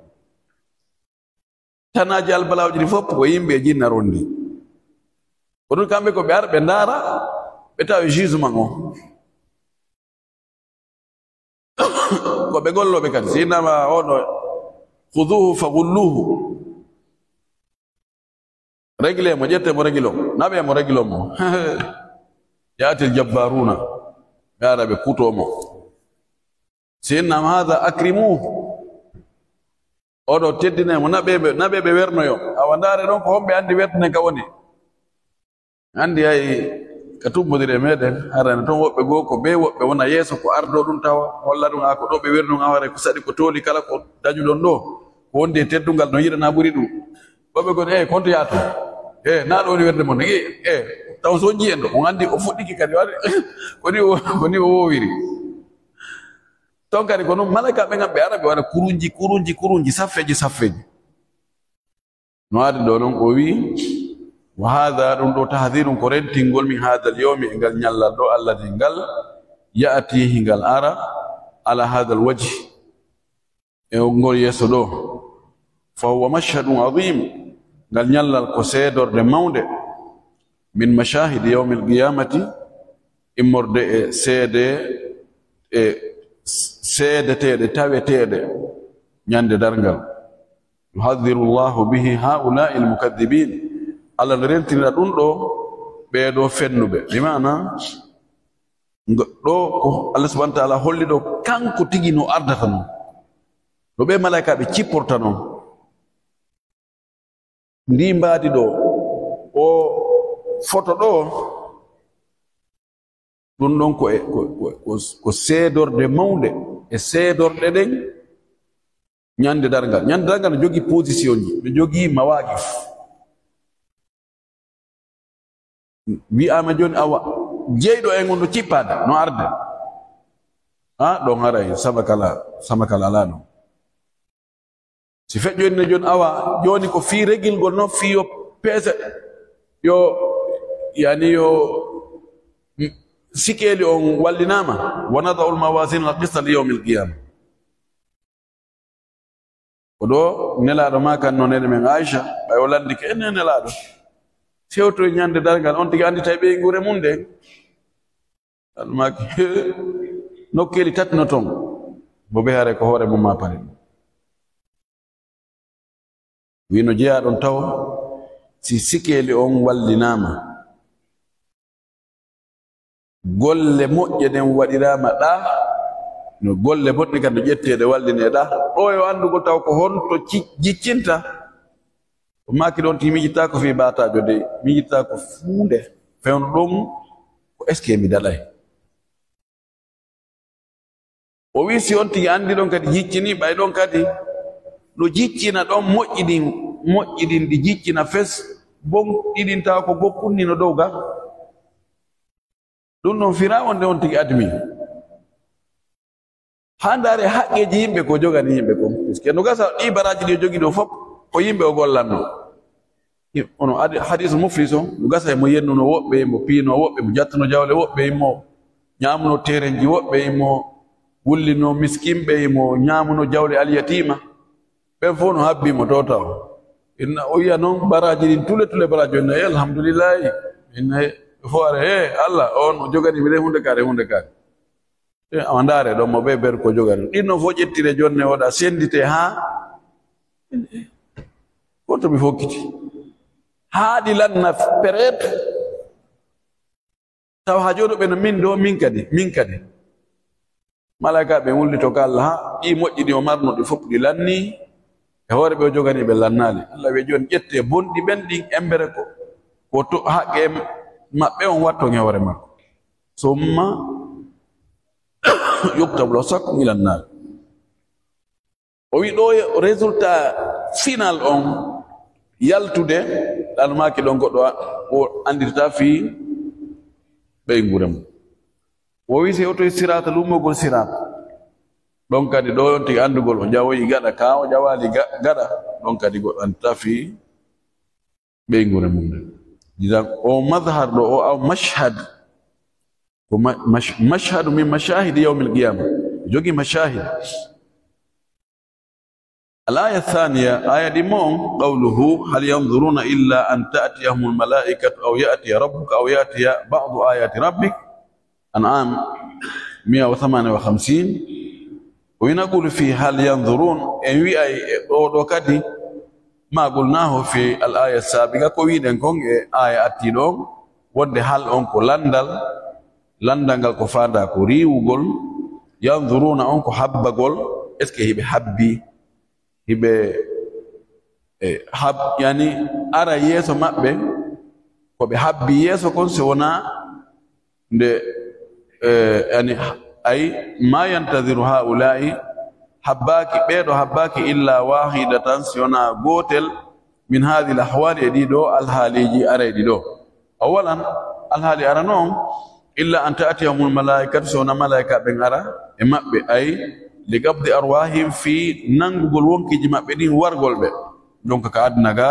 tanaji albalawji ɗi fof ko yimɓe e jinna rondi ko ɗum kamɓe ko ɓe ara ɓe ndaara ɓe tawa jugement o ko ɓe golloɓe kadi sinama oɗo khuduhu fa gulluhu réglé mo ƴette mo réglo naɓe mo réglo mo yatil jabbaruna ɓe ara ɓe kutomo sinnam hada akrimuhu oɗo teddinemo naɓeɓe wernoyo awa ndaare ɗon ko homɓe andi wertine ka woni andi hay ka tummodire meɗen harane toon woɓɓe goo ko be woɓɓe wona yeeso ko ardo ɗum tawa holla ɗum ha ko ɗo ɓe wernon aware ko saɗi ko tooli kala ko dañuɗon ɗo ko wondi e teddungal no yiɗana ɓuri ɗum woɓɓe gon konto yato na ɗo woni werde mon taw so jii en ɗo on andi o fuɗɗiki kadi waɗi koni o wowiri ton kadi ko noon malaika ɓe gam ɓe ara ɓe waɗa kurunji saffeji no adi ɗo noon o wi wa hada ɗum ɗo tahdirun ko rentingol min hada al yawmi e ngal ñallal ɗo alladi ngal ya'ti hingal ara ala hadal wajh ngol yeso ɗo fa huwa mashhadun azim ngal ñallal ko seedorde mawde min mashahid yawmi alqiyamati immorde e seedeteɗe taweteɗe ñande dargal yuhadhiru llahu bihi haulai almukaththibin Allah no rentinira ɗum ɗo ɓeeɗo fennuɓe bimana ɗo ko Allah subhanahu wa ta'ala holli ɗo kanko tigi no ardata non ɗo ɓe malaika ɓe cipporta non ndi mbaadi ɗo o foto ɗo ɗum ɗon ko seedorde mawde e seedorɗe ɗen ñande dargal no jogii position ji ɓe jogii mawaqif wi'ama joni awa jeyɗo e ngon no cippade no arde ɗon aray samakala ala ɗon si feƴƴoyne joni awa joni ko fii regilgol noon fii yo peese yo sikeli on wallinama wa nadau lmawasin alqista li yawmi alqiyama ko ɗo nelaɗo ma kan no nene men Aisha ɓay o landike ene nelaɗo fewtoye ñande dargal on tigi andi tawi ɓeygure mum de almaki nokkeli tatno ton bo ɓe hare ko hoore mum ma pare wino jeeya ɗon taw si sikeli on wallinama golle moƴƴe ɗen waɗirama ɗa no golle boɗɗe kadi no ƴetteɗe wallineɗa ɗo e andugol taw ko honto jiccinta o maki ɗon ti mijitta ko fi batajo de mijitta ko funde fewno ɗum ko est ce que mi daɗay o wi si on tigi andi ɗon kadi jiccini ɓay ɗon kadi no jiccina ɗon moƴƴiɗin ɗi jiccina fes bon ɗiɗinta ko gokkunni no dow ga ɗum ɗon Firawon nde on tigi admi ha ndaare haqqeji yimɓe ko jogani yimɓe ko puisque no gasa ɗi baraji ɗi jogi ɗo fof ko yimɓe o gollanno ono hadis muflis o no gasa mo yennuno woɓɓe mo piino woɓɓe mo jattuno jawle woɓɓe mo ñamuno terenji woɓɓe mo wullino miskinɓe mo ñamuno jawle alyatima ɓen fof no habbimo to taw inna o yiya noon baraji ɗin tule baraji inna alhamdulillahi inna fo are Allah on o jogani mi hunde kare awa ndaare ɗon mo ɓe ber ko jogani ɗinno fof ƴettire jonne waɗa sendite ha goto mi fokkiti haaɗi lanna peret taw ha joni ɓe no min do min kadi malaika ɓe wullito ka Allah ha ɗi moƴƴi ɗi o marno ɗi fof ɗi lanni e hoore ɓe o jogani ɓe lannali Allah wi joni ƴette bonɗi ɓen ɗin embere ko to haqqe maɓɓe on watto e hoore makko summa yuktabu lahu sakku ila nnar o wi ɗo résultat final on yaltude ɗanmaki ɗon goɗɗo o andirta fi ɓeygure mum o wi si otoye sirata lummogol sirata ɗon kadi ɗo on tigi andugol o jawoyi gaɗa ka o jawali gaɗa ɗon kadi goɗɗo andirta fi ɓeygure mum nde idan o madhar ɗo o aw mashhad ko mashhadu min mashahidi yawmi alqiyama jogi mashahid الآية الثانية آية ديمون قوله هل ينظرون إلا أن تأتيهم الملائكة أو يأتي ربك أو يأتي بعض آيات ربك أنعام 158 وينقول في هل ينظرون إن وي وكدي ما قلناه في الآية السابقة كوين كون آية أتيدون ود هل أنكو لندن كفادا كوريو قول ينظرون أنكو حب قول إسكي هي بحبي hiɓe yani ara yeeso maɓɓe ko ɓe habbi yeeso kon si wona nde yani ay ma yantadiru haulai ɓeeɗo habbaki illa wahidatan si wona gotel min hadi l ahwali e ɗiɗo alhaaliji arayɗi ɗo awalan alhaali ara noon illa an ta'tiyahumul malaikatu si wona malaika ɓen ara e maɓɓe ay ligabdi arwahim fi nangugol wonkiji maɓɓe ɗin wargol ɓe donc ka aduna ga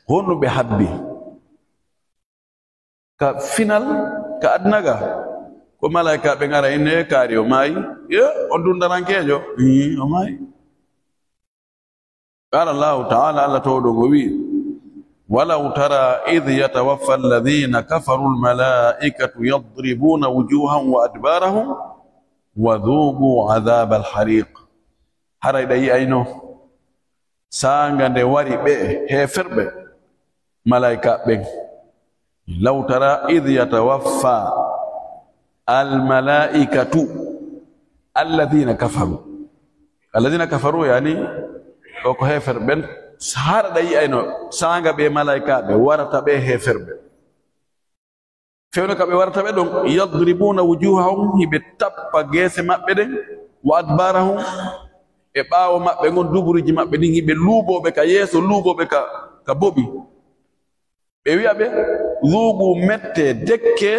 honno ɓe habbi ka final ka adnaga ko malaika ɓe ngara inne kaari o maayi yo on dundarankejo o maayi. qala llahu taala allah towɗo go wi walaw tara id yatawaffa alladhina kafaru almalaikatu yadribuna wujuhahum wa adbarahum wa dhuqu adhaba alhariq. haray ɗa yi'ayno sanga nde wari ɓe heferɓe malaika ɓen law tara id yatawaffa almalaikatu alladhina kafaru yani ko heferɓe ɓen hara ɗa yi'ayno sanga ɓe malaika ɓe warata ɓe heferɓe fewno ka ɓe warata ɓe ɗon yadribuna wujuhahum hiɓe tappa geese maɓɓe ɗen wa adbarahum e ɓaawo maɓɓe gon duburiji maɓɓe ɗin hiɓe luuɓoɓe ka yeeso luuɓoɓe ka boɓi ɓe wi'a ɓe dhuuɓu mette dekke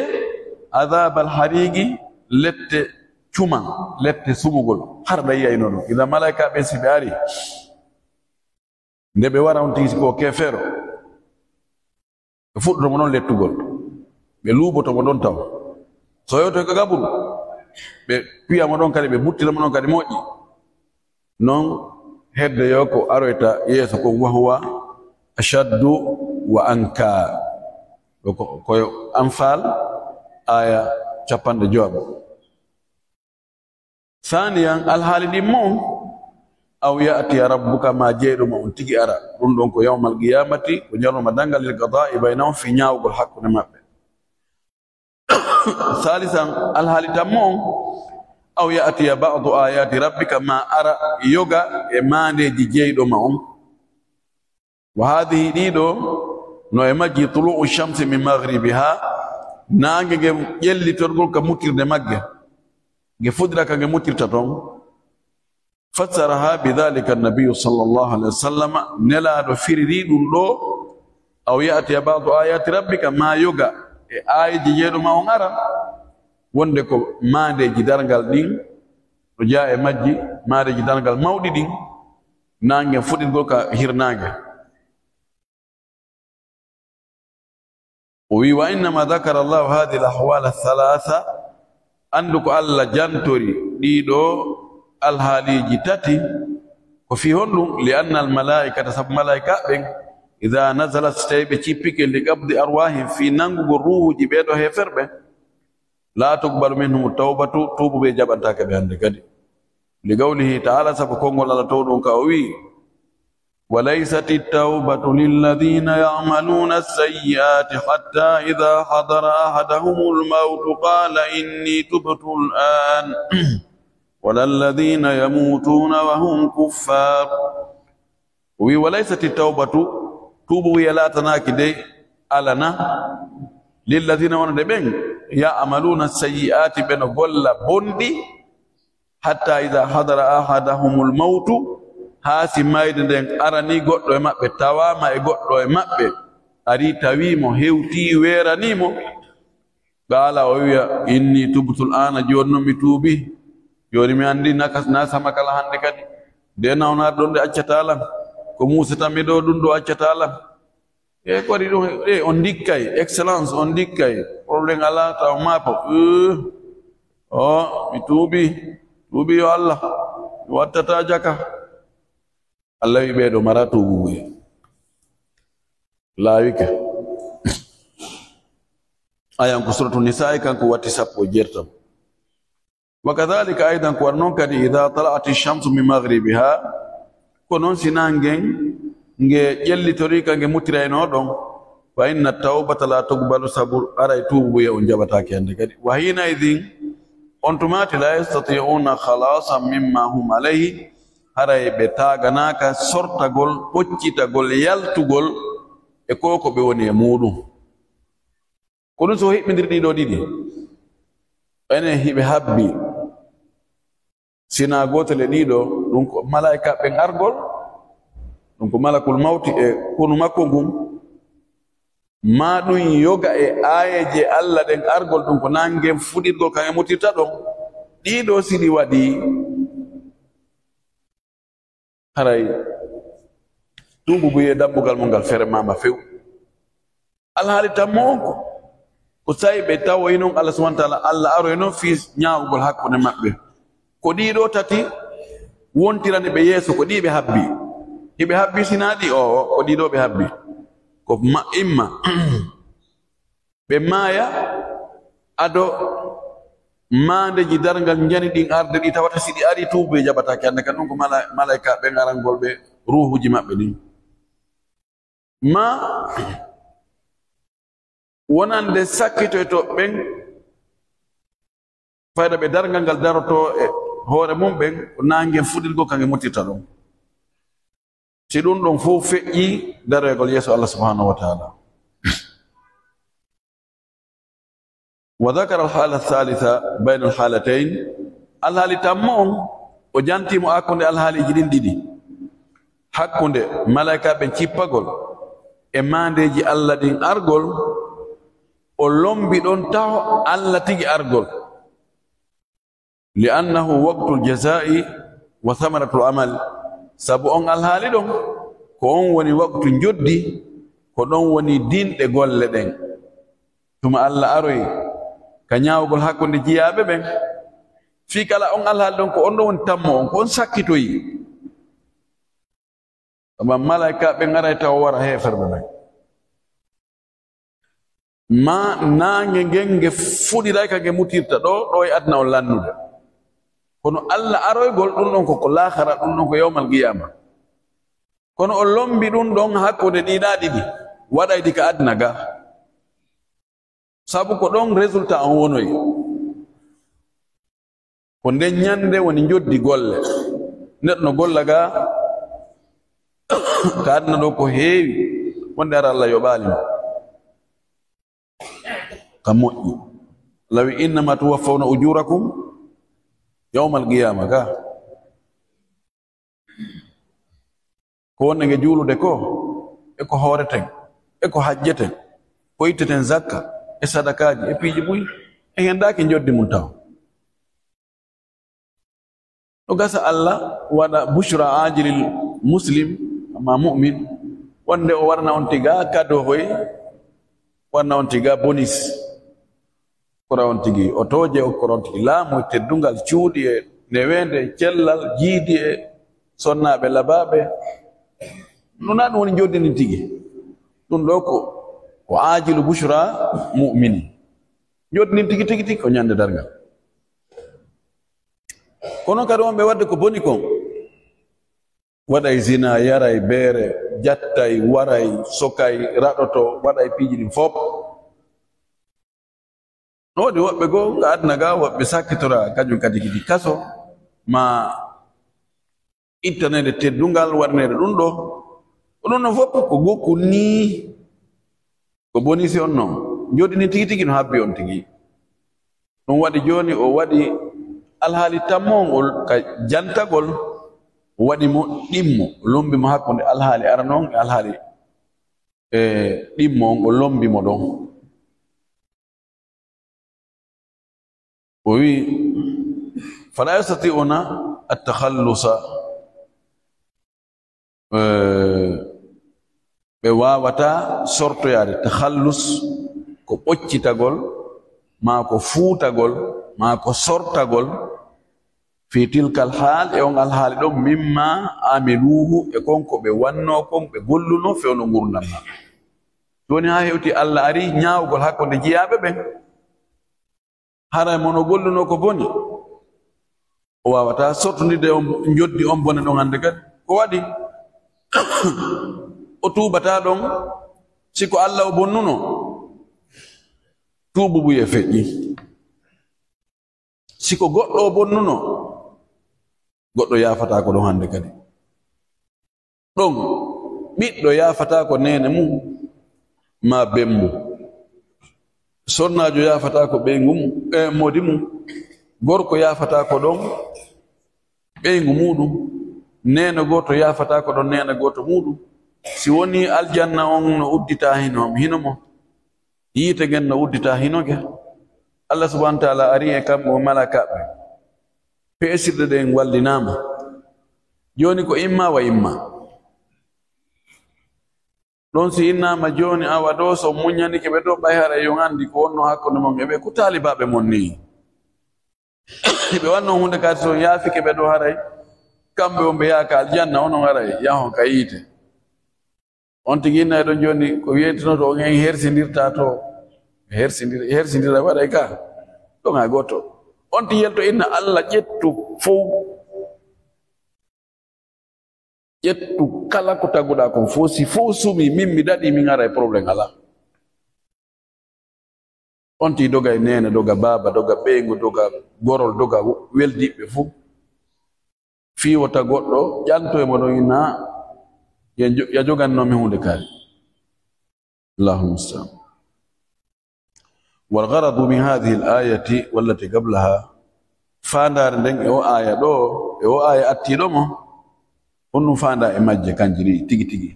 adabal harigi lette cuman lette sumugol har ɗa yiyayno ɗum ida malaika ɓe si ɓe ari nde ɓe wara on tigi ko kefeero ɓe fuɗɗotomo ɗon lettugol ɓe luuɓotomo ɗon taw so yewto ko gaburu ɓe piyamo ɗon kadi ɓe buttinamo ɗon kadi moƴƴi non hedde yo ko aroyta yeeso ko wahuwa ashaddu wa anka koyo anfal aya 50. Saniyan alhaali ɗin mo aw ya'tiya rabbuka ma jeeɗuma on tigi ara ɗum ɗon ko yawmal qiyamati ko ñaloma dangal lil qada'i baynahum fi ñaawgol hakkude maɓɓe. Salisan alhaali tan mo aw ya'tiya ba'du ayati rabbika ma ara yoga e mandeji jeyɗoma on wa hadihi ɗiɗo no e majji tulu'u shamsi min maghribiha nange nge ƴellitorgol ka mutirde magge nge fudira ka nge mutirta toon fassaraha bidhalika annabiyu sallallahu alaihi wasallam nelaɗo firiri ɗum ɗo aw ya'tiya ba'du ayati rabbika ma yoga e ayiji jeyɗoma on ara wonde ko mandeji dargal ɗin ɗo jaa e majji mandeji dargal mawɗi ɗin nange fuɗirgol ka hirnage. o wi wa innama dhakara allahu hadihi al ahwal althalatha andu ko allah jantori ɗiɗo alhaaliji tati ko fi honɗum li anna al malaikata sabu malaika ɓen ida nazalat so tawi ɓe cippike li qabdi arwahim fi nangugo ruhuji ɓeɗo heferɓe la tuqbalu minhum tawbatu tuubuɓe jaɓantake ɓe hande kadi li qawlihi taala sabu konngol allah towɗum ka o wi وليست التوبة للذين يعملون السيئات حتى إذا حضر أحدهم الموت قال إني تبت الآن ولا الذين يموتون وهم كفار. وليست التوبة توبوا يلا تناكدي ألنا للذين ونبين يعملون السيئات بين قل بندي حتى إذا حضر أحدهم الموت haasi mayde nden arani goɗɗo e maɓɓe tawama e goɗɗo e maɓɓe ari tawimo hewti weeranimo gaala o wiya inni tubtul ana joni noon mi tuubi joni mi andi na sama kala hande kadi nde nawnar ɗon nde accatalam ko musatanmi ɗo ɗum ɗo accatalam e ko waɗi ɗum on dikkay excellence on dikkay probléme ala taw mapo mi tuubi yo Allah mi wattata jaka Allah wi ɓeeɗo mara tuubuɓe laawike ayan ko suratu nisa'i kanko watti 10 wa kadhalika aidan ko warnon kadi idha tala'ati shamsu min maghribiha ko noon sinangen nge ƴellitori ka nge mutirayno ɗon fa inna tawbata la tuqbalu sabu aray tuubuɓe on jaɓatake hande kadi wa hina idin on tumati la yastati'una khalasan mimma hum alayhi haray ɓe taganaka sortagol ɓoccitagol yaltugol e ko ɓe woni e muɗum ko ɗum so hiɓɓidir ɗiɗo ɗiɗi enen hiɓe habbi sina gotel e ɗiɗo ɗum ko malaika ɓen argol ɗum ko malakul mawti e kunu makko ngun ma ɗum yoga e ayeje Allah ɗen argol ɗum ko nangen fuɗirgol kan e mutirta ɗon ɗiɗo siɗi waɗi haray tuubu buye dambugal mo ngal fere mama few alhaali tammo ko usay be tawoy non Allah subhanahu wa ta'ala Allah aro non fi nyaawgol hakkunde mabbe ko diido tati wontirande be yeso ko diibe habbi ibe habbi sinadi o ko diido be habbi ko imma be maya ado mande ji dargal jani din arde di tawata sidi ari tuube jabata kande kan ko malaika be ngarangol be ruhuji mabbe din ma wonande sakkito to ben fayda be dargal gal daroto e hoore mum ben ko nangen fudirgo kange mutita don ci dun don fo feƴƴi daregol yeso Allah subhanahu wa ta'ala wa dhakara al-hala ath-thalitha bayna al-halatayn al-hali tamon o jantimo akonde al-hali jidin didi hakkunde malaika ben cippagol e mandeji Allah din argol o lombi don taw Allah tigi argol li'annahu waqtul jazaa'i wa thamaratul amal sabu on alhaali don ko on woni waqtu joddi ko don woni dinde golle den tuma Allah aroy ka nyaawgol hakkunde jiyaabe ben fi kala on alhaali don ko on don woni tammo on ko on sakkitoyi amma malaika be ngaray taw wara heferbe ben ma nange ngenge fuɗiray ka nge mutirta ɗo e adna on lannude kono Allah aroygol ɗum ɗon koko lahara ɗum ɗon ko yawmal qiyama kono o lombi ɗum ɗon hakkude ɗiɗa ɗiɗi waɗaydi ka adna ga sabu ko ɗon résultat on wonoy ko nden ñande woni joddi golle neɗɗo golla ga ka adna ɗo ko heewi wonde ara Allah yoɓalimo ka moƴƴi lawi innama tuwaffawna ujurakum yawmal qiyama ka ko wonde nge juulude ko e ko hooreten e ko hajjeten ko itteten zakka e sadakaji e piiji ɓuy e hendaki joddi mum taw ɗo gasa Allah waɗa bushra ajilil muslim ma mu'min wonde o warna on tiga kado hoy warna on tiga bonus kora on tigi o toje o koron tigi laamu teddungal cuuɗi e newende cellal jiidi e sonnaɓe labaɓe nuna ɗum woni joddini tigi ɗum ɗo ko ajilu bushra mu'mini joddini tigi tigi tigi ko ñande dargal kono kadi wonɓe wadde ko boni kon waɗay zina yaray beere jattay waray sokay raɗoto waɗay piiji ɗin fof no waɗi woɓɓe goo ga adna ga woɓɓe sakkitora kañum kadi kidi kaso ma ittanede teddungal warnede ɗum ɗo ko ɗum no fof ko gokku ni ko bonisi on noon joɗini tigi tigi no habbi on tigi ɗum waɗi joni o waɗi alhaali tammongol ka jantagol o waɗi mo ɗimmo lombi mo hakkunde alhaali ara noon e alhaali ɗimmo on o lombi mo ɗon o wi fala yastati'una attakhallusa ɓe wawata sortoyade takhallus ko ɓoccitagol ma ko fuutagol ma ko sortagol fi tilkal haal e on alhaali ɗon mimma amiluhu e konko ɓe wanno kon ɓe golluno fewno gurdam maɓɓe joni ha hewti Allah ari ñaawgol hakkunde jiyaɓe ɓen haray mono golluno ko boni o wawata sortodide on joddi on bone ɗon hande kadi ko waɗi o tuubata ɗon siko Allah o bonnuno tuubu buye feƴƴi siko goɗɗo o bonnuno goɗɗo yafata ko ɗon hande kadi ɗon ɓiɗɗo yafata ko nene mum ma bemmu sonnajo yafata ko ɓeygu mum modi mum gorko yafata ko ɗon ɓeygu muɗum nene goto yafata ko ɗon nene goto muɗum si woni aljanna on no uddita hino mo yiite gen no uddita hinoge Allah subhanahu wa ta'ala ari e kamɓe o malakaɓe peesirɗe ɗen wallinama joni ko imma wa imma ɗon si innama joni awa ɗo so muñani keɓe ɗo ɓay hara yo andi ko wonno hakkude mon eɓe ko talibaɓe mon ni ɓe wanno hunde kadi so yaafi keɓe ɗo haray kamɓe on ɓe yaaka aljanna onon haray yahon ka yiite on tigi inna ɗon joni ko wiyetino to on en hersidirta to hersindira waɗay ka ɗon ha goto on ti yelto inna Allah ƴettu kala ko taguɗa kon fo si fo sumi min mi daɗi min ara e probléme ala on ti doga e nene doga baba doga ɓeygu doga gorol doga weldiɓe fo fiwota goɗɗo ƴanto e moɗon inna ya jogannomi hunde kaari Allahu mustaan. والغرض من هذه الآية والتي قبلها فاندار دين او آية دو او آية أتيدومو أنو فاندا إمجة كانجري تيجي تيجي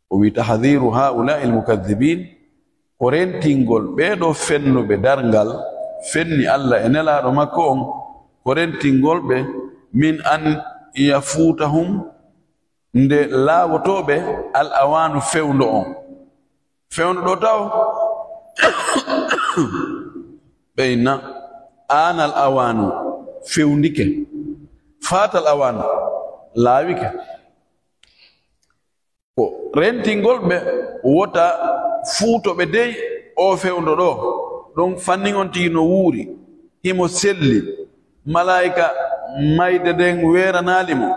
وبتحذير هؤلاء المكذبين قرين تينغول بيدو فنو بدارنغال فني الله إنلا رمكون قرين تينغول بي من أن يفوتهم nde laawotoɓe al awanu fewndo on fewndo ɗo taw ɓeyna anal awanu fewndike fatal awanu laawike ko rentingol ɓe wota fuutoɓe dey o fewndo ɗo ɗon fannin on tigi no wuuri himo selli malaika mayde den weeranalimo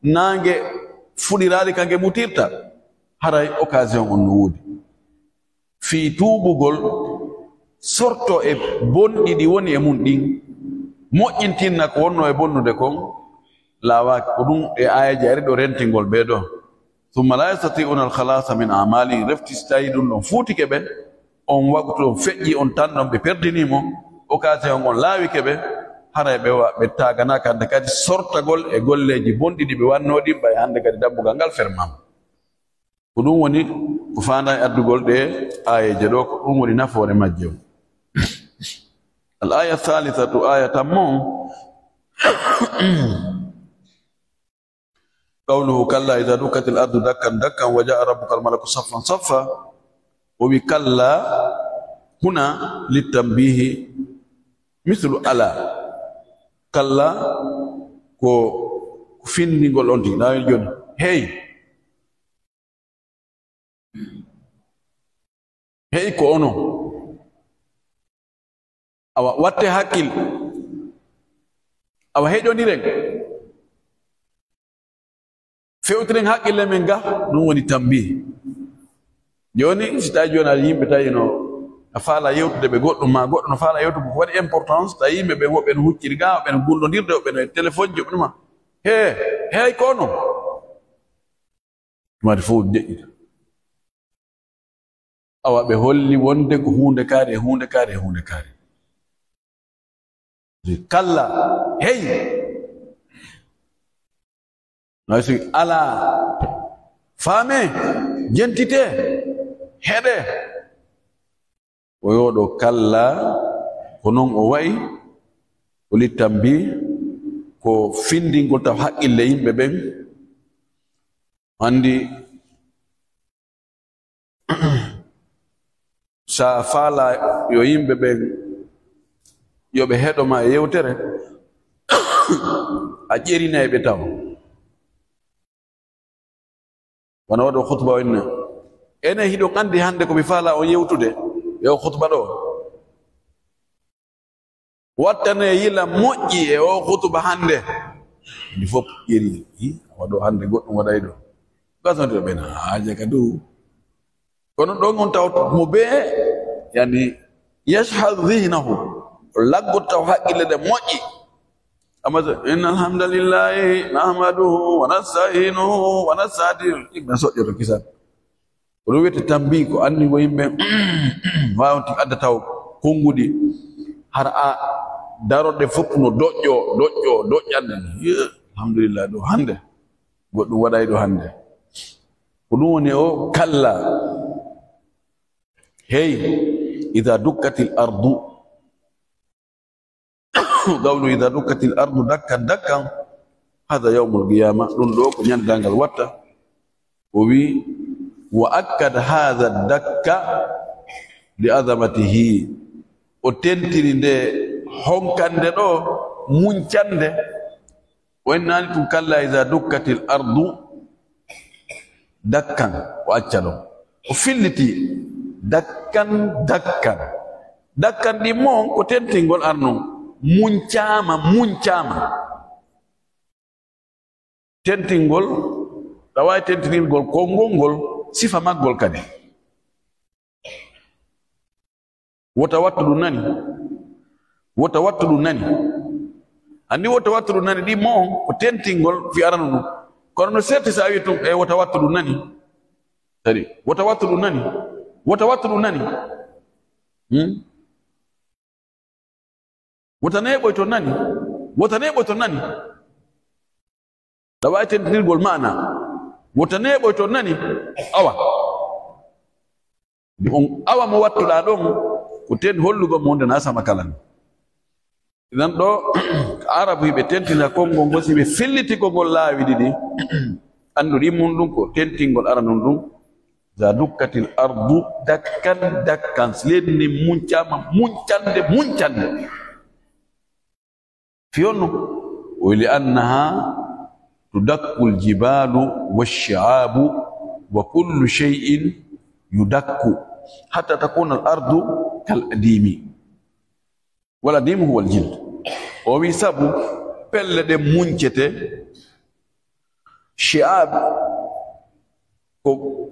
nange fuɗirali kanke mutirta haray occasion on no wuudi fi tuubugol sorto e bonɗi ɗi woni e mum ɗin moƴƴintinna ko wonno e bonnude kon laawaki ko ɗum e ayaji ari ɗo rentingol ɓe ɗo summa la yastati'una alhalasa min amali refti so tawi ɗum ɗon fuutike ɓe on wagutu on feƴƴi on tan ɗon ɓe perdinimo occasion on laawike ɓe haray ɓe taganaka hande kadi sortagol e golleji bonɗi ɗi ɓe wannoɗin ɓay hande kadi dambugal ngal fermama ko ɗum woni ko fanda e addugol ɗe ayeje ɗo ko ɗum woni nafoore majje al aya thalithatu aya tammo qawluhu kalla idha dukkatil ardu dakkan dakkan wa jaa rabbuka al malaku saffan saffa o wi kalla huna litanbihi mislu ala kalla ko findingol on tigi nawi joni hey ko ono awa watte hakkil awa heƴodiren fewtiren haqqille men ga ɗum woni tambi joni si tawi joni aɗa yimɓe tawi no a faala yewtude ɓe goɗɗum ma goɗɗo no faala yewtude ko waɗi importance tawi yimɓe ɓe woɓɓe no hucciri ga woɓɓe no gullodirde woɓɓe no téléphone ji ɗuma hey ko ono ɗumati fof deƴƴita awa ɓe holli wonde ko hunde kaari e hunde kaari e hunde kaari kalla hey noy so ala faame jentite heɗe o yoɗo kalla ko noon o wayi o littan mbi ko findingol taw haqqille yimɓe ɓen andi sa faala yo yimɓe ɓen yoɓe heɗoma e yewtere a ƴerina e ɓe taw wona waɗo khutba o inne ene hiɗo andi hande komi faala on yewtude yo khutba ɗo wattane yila moƴƴi e o khutba hande ndi fof ƴeri waɗo hande goɗɗum waɗay ɗo gasontiɗo ɓen haaje ka dow kono ɗon on taw mo be yani yashhad dhihnahu laggo taw haqqille ɗe moƴƴi amasa inna alhamdulillahi nahmaduhu wa nasta'inuhu wa nasta'diru ɗiɓɓe soƴƴoto kisan oɗo wiyete tambi ko anndi ko yimɓe wawti adda taw konnguɗi har a daroɗe fof no doƴƴanɗe alhamdulillah ɗo hande goɗɗum waɗay ɗo hande ko ɗum woni o kalla hey idha dukkatil ardu qawlu idha dukkatil ardu dakkan dakkan hada yawmul qiyama ɗum ɗo ko ñandangal watta o wi wa akkad hadha dakka li azamatihi o tentiri nde honkande ɗo muncande wonnani tum kalla iza dukkatil ardu dakkan o acca ɗo o filliti dakkan dakkan dakkan ɗi mon ko tentingol arnon muncama tentingol ɗawawi tentinirgol kongol ngol sifa maggol kadi wota wattu ɗum nani wota wattu ɗum nani andi wota wattu ɗum nani ɗi mo ko tentingol fi arano ɗum kono no serti sa wi tum e wota wattu ɗum nani tadi wota wattu ɗum nani wota wattu ɗum nani wota neɓoy to nani wota neɓoy to nani ɗawawi tentinirgol mana wota neɓoy to nani awa on awa mo wattuɗa ɗon ko ten hollugo mo nden asama kalan idan ɗo arabu ɓe tentina konngol ngol si ɓe filliti kongol laawi ɗiɗi andu ɗimmum ɗum ko tentingol ara non ɗum za dukkatil ardu dakkan dakkan silenni muncama muncande fiyonno o li annaha tudakku ljibalu walshi'abu wa kullu shay'in yudakku hatta takuna al ardu kal adimi wal adimu huwa al jild o wi sabu pelle ɗe muncete shi'ab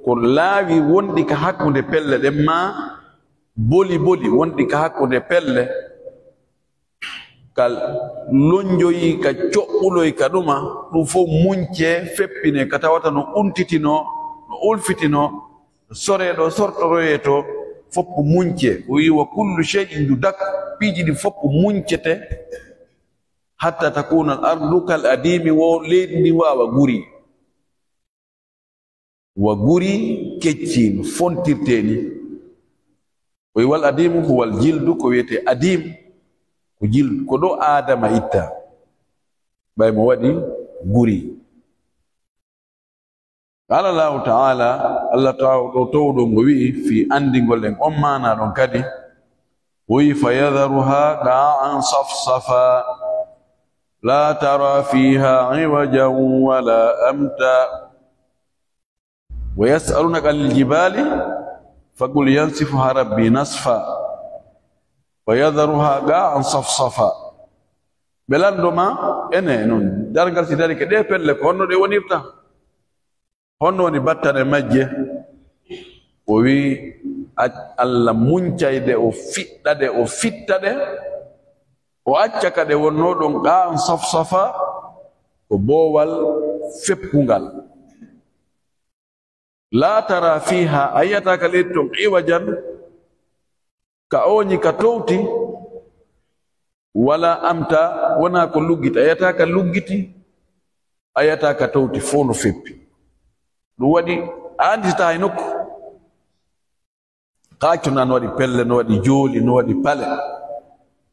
ko laawi wonɗi ka hakkunde pelle ɗen ma boli wonɗi ka hakkunde pelle kal lonjoyi ka coɓɓuloy ka ɗuma ɗum fof munce feppine ka tawata no untitino no ulfitino soreɗo sortoroye to foppu munce o wi wa kullu shay'in yudak piiji ɗi foppu muncete hatta takuna al ardu kal adimi wo leydi ndi wawa guri wa guri keccin fontirteni o wi wal adimu huwal jildu ko wiyete adim ko jildu ko ɗo adama itta ɓay mo waɗi guri qala llahu taala allah ɗo towɗo ngo wi'i fi andigol en on mana ɗon kadi o wi fayadharuha qa'an safsafa la tara fiha iwajan wala amta wa yas'alunaka anil jibali faqul yansifuha rabbi nasfa wa yadharuha qa'an safsafa belandoma ene non dargal si dari ke ɗe pelle ko honno ɗe wonirta honno woni battane majje o wi allah muncayde o fiɗɗade o fittaɗe o acca ka ɗe wonno ɗon qa'an safsafa ko boowal feppungal la tara fiha ayata ka leydi ton iwajan ka oñi ka towti wala amta wona ko luggiti ayata ka luggiti ayata ka towti fo no feppi ɗum waɗi andita hay nokku kacuna no waɗi pelle no waɗi jooli no waɗi pale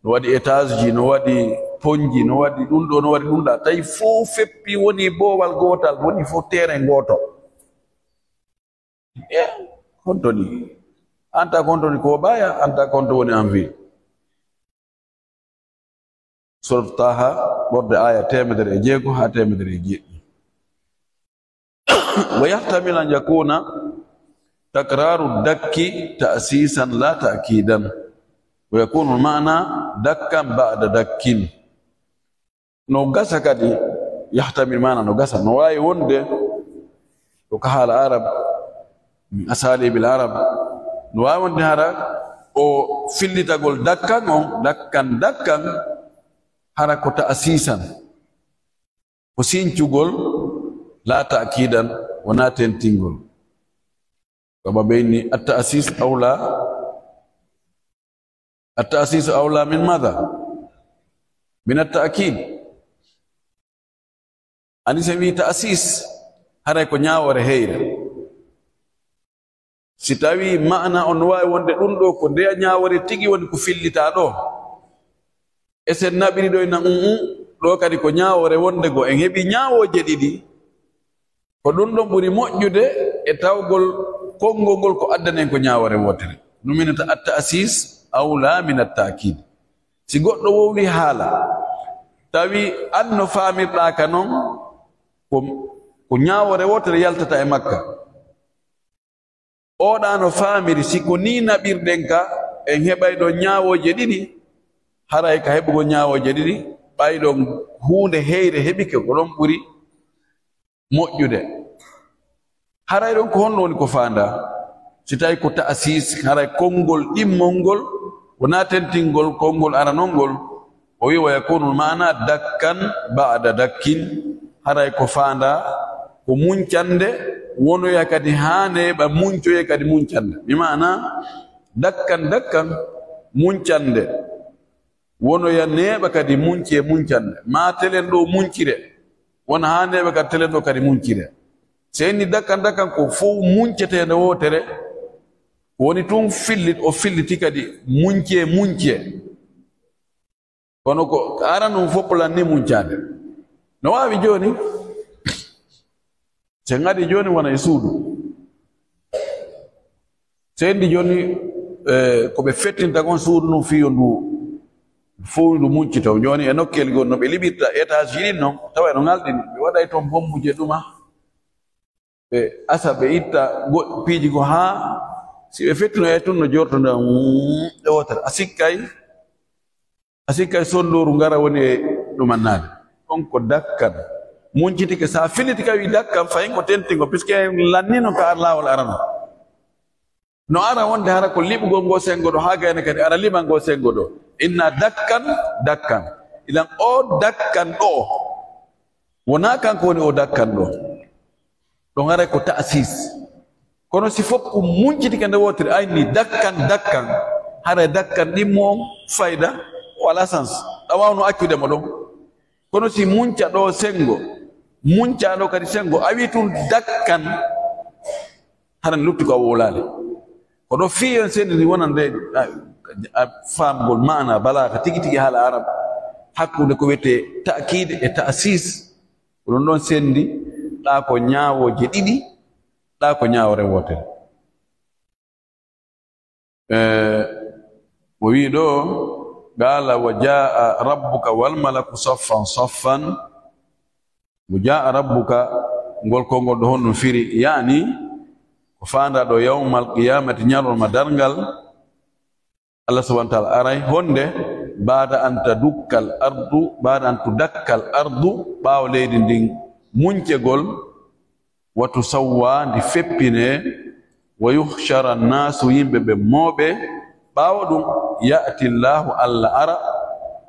no waɗi étage ji no waɗi ponji no waɗi ɗum ɗo no waɗi ɗum ɗa tawi fo feppi woni boowal gotal woni fo terrain goto kontoni anta kontoni ko ɓaya anta konto woni en ville surat taha ɓorde aya 106 ha 107 wa yahtamil an yakuna takraru dakki ta'sisan la ta'kidan wa yakunu ma'na dakkan ba'da dakkin no gasa kadi yahtamil mana no gasa no wawi wonde to ka haala arab min asalibil arab no wawi wonde hara o fillitagol dakkan on dakkan hara ko ta'sisan ko sincugol la ta'kidan wona tentingol kama bayni at-ta'sis awla min madha min at-ta'kid ani se wi ta'sis hara ko nyaawore heyre si tawi ma'na on wawi wonde ɗum ɗo ko ndeya nyaawore tigi woni ko fillita ɗo e sen naɓiri ɗo na ɗo kadi ko nyaawore wonde go en heɓi nyaawoje ɗiɗi ko ɗum ɗon ɓuri moƴƴude e tawgol kongol ko addanen ko ñawore wotere numinata at-ta'sis awla min at-ta'kid si goɗɗo wowi haala tawi anno famirɗa ka noon ko ñawore wotere yaltata e makka oɗano famiri siko ni naɓirɗen ka en heɓayɗo ñawoje ɗiɗi haray ka heɓugo ñawoje ɗiɗi ɓayɗon hunde heyre heɓike ko ɗon ɓuri moƴƴude haray ɗon ko honno woni ko fanda si tawi ko ta'sis haray konngol ɗimmol ngol wona tentingol konngol aranol ngol o wi wa yakunu mana dakkan ba'da dakkin haray ko fanda ko muncande wonoya kadi hane ɓa muncoye kadi muncande mi mana dakkan muncande wonoya neɓa kadi munce muncande ma telen ɗo muncire wona ha neɓa kadi telen ɗo kadi muncire seni dakkan ko fof muncetede wotere woni tun fillit o filliti kadi munce kono ko aranum foppolan ni muncade no wawi joni se ngadi joni wona e suudu sendi joni ko ɓe fettinta kon suudu num fiyo ndu fof ndu muncito joni e nokkel gon no ɓe liɓirta étage jiɗin noon tawa no ngalɗini ɓe waɗay toon bommuje ɗuma ɓe asa ɓe itta piiji ko ha si ɓe fettino e tun no jorto nda e wotere a sikkay sondoru ngara woni e ɗumannade ɗon ko dakkan muncitike sa filiti ka wi dakkan fayin ko tentingo puisque lannino ka ar lawol arano no ara wonde hara ko liɓugol ngo sengo ɗo ha gayne kadi ara liman ngo sengo ɗo inna dakkan ilan o dakkan ɗo wona kanko woni o dakkan ɗo ɗon ara ko ta'sis kono si fof ko muncitike nde wotere ayni dakkan hara dakkan ɗimmo fayda wala sens ɗawawno accude mo ɗon kono si munca ɗo sengo munca ɗo kadi sengo a wi tun dakkan haran lutti ko a wolale ko ɗo fiyon sendini wonande famgol mana balaka tigi haala arab hakkude ko wiyete ta'kid e ta'sis ɗon ɗon sendi ɗa ko ñawoje ɗiɗi ɗa ko ñawore wotere o wi ɗo qala wa jaa rabbuka wal malaku saffan wa jaa rabbuka ngol kongol ɗo honno firi yani ko fanda ɗo yawmal qiyamati ñalorma darngal Allah subhanahu wa ta'ala aray honde bada an tudakkal ardu ɓawo leydi ndin muncegol wa tusawwa ndi feppine wa yuhshara nnasu yimɓe ɓe mooɓe ɓawo ɗum ya'ti llahu Allah ara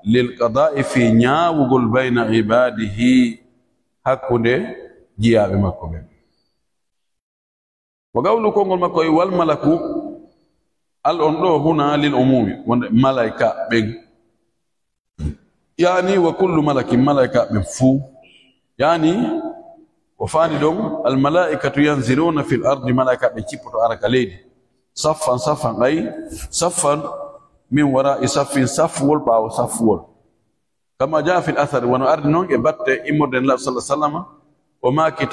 lil qada'i fi ñaawugol bayna ibadihi hakkunde jiyaɓe makko ɓe wa gawlu kongol makko e wal malaku al on ɗo huna lil umumi wonde malaika ɓen yani wa kullu malakin malaika ɓen fuu yani ko fani ɗon al malaikatu yanziluna fil ardi malaika ɓe cippoto araka leydi saffan ay saffan min wara'i saffin safwol ɓawo safwol kama jaa fil athar wono ardi noon e batte immorde Allah sallallahu alaihi wasallam o maki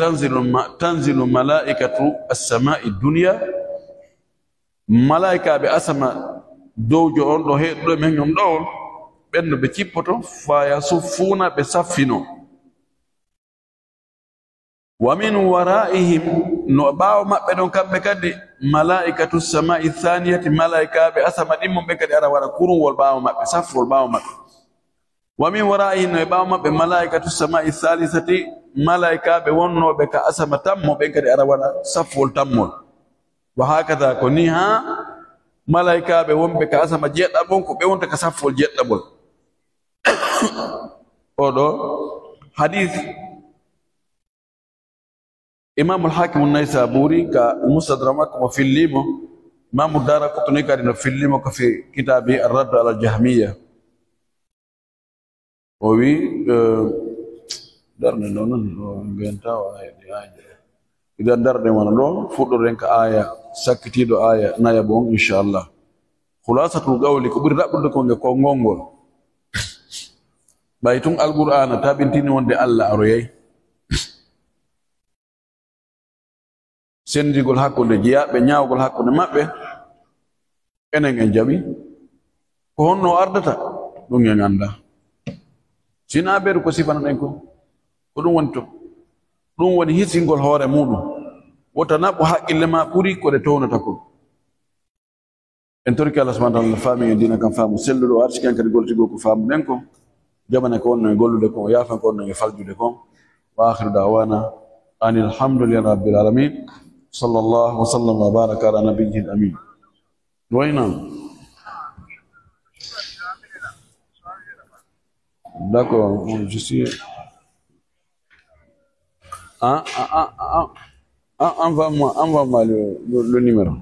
tanzilu malaikatu as-sama'i dunya malaika ɓe asama dowjo on ɗo heɗɗo men ñom ɗo ɓenno ɓe cippoto faya suffuna ɓe saffino wa min wara'ihim no ɓaawo maɓɓe ɗon kamɓe kadi malaikatu samai thaniyati malaikaɓe asama ɗimmon ɓe kadi ara waɗa kurungol ɓaawo maɓɓe safrol ɓaawo maɓɓe wa min wara'ihim no e ɓaawo maɓɓe malaikatu samai thalithati malaikaɓe wonnoɓe ka asama tammo ɓen kadi ara waɗa safrol tammol wa hakada ko ni ha malaikaɓe wonɓe ka asama jeɗɗaɓon ko ɓe wonta ka safrol jeɗɗaɓol oɗo hadith imam al-hakim an-naysaburi ka mustadrak wa fillimo imam ad-daraqutni kadi no fillimo ko fi kitabi ar-radd ala al-jahmiyya o wi darne non genta wa haydi idan darde wona ɗo fuɗɗoɗen ka aya sakkitiɗo aya naya bon inchallah khulasatul qawli ko ɓuri raɓɓude konge ko ngongol ɓay tun alqur'ana taɓintini wonde Allah aroyay sendigol hakkunde jeyaɓe ñaawgol hakkunde maɓɓe enen en jaɓi ko honno ardata ɗum en annda sina ɓeeɗo ko sifana ɗen ko ɗum woni to ɗum woni hisingol hoore muɗum wota naɓɓo haqqille ma ɓuri ko ɗe townata ko en torki Allah subhanahu wa ta'ala faami en dina kam faamu selluɗo o arti ken kadi goltigol ko faamu ɗen ko jabane ko wonno e gollude ko o yaafan ko wonno e faljude ko wa akhiru da'wana anil hamdulillahi rabbil alamin sallallahu wa sallam wa baraka ala nabiyyil amin wayna d'accord je suis envoie-moi le numéro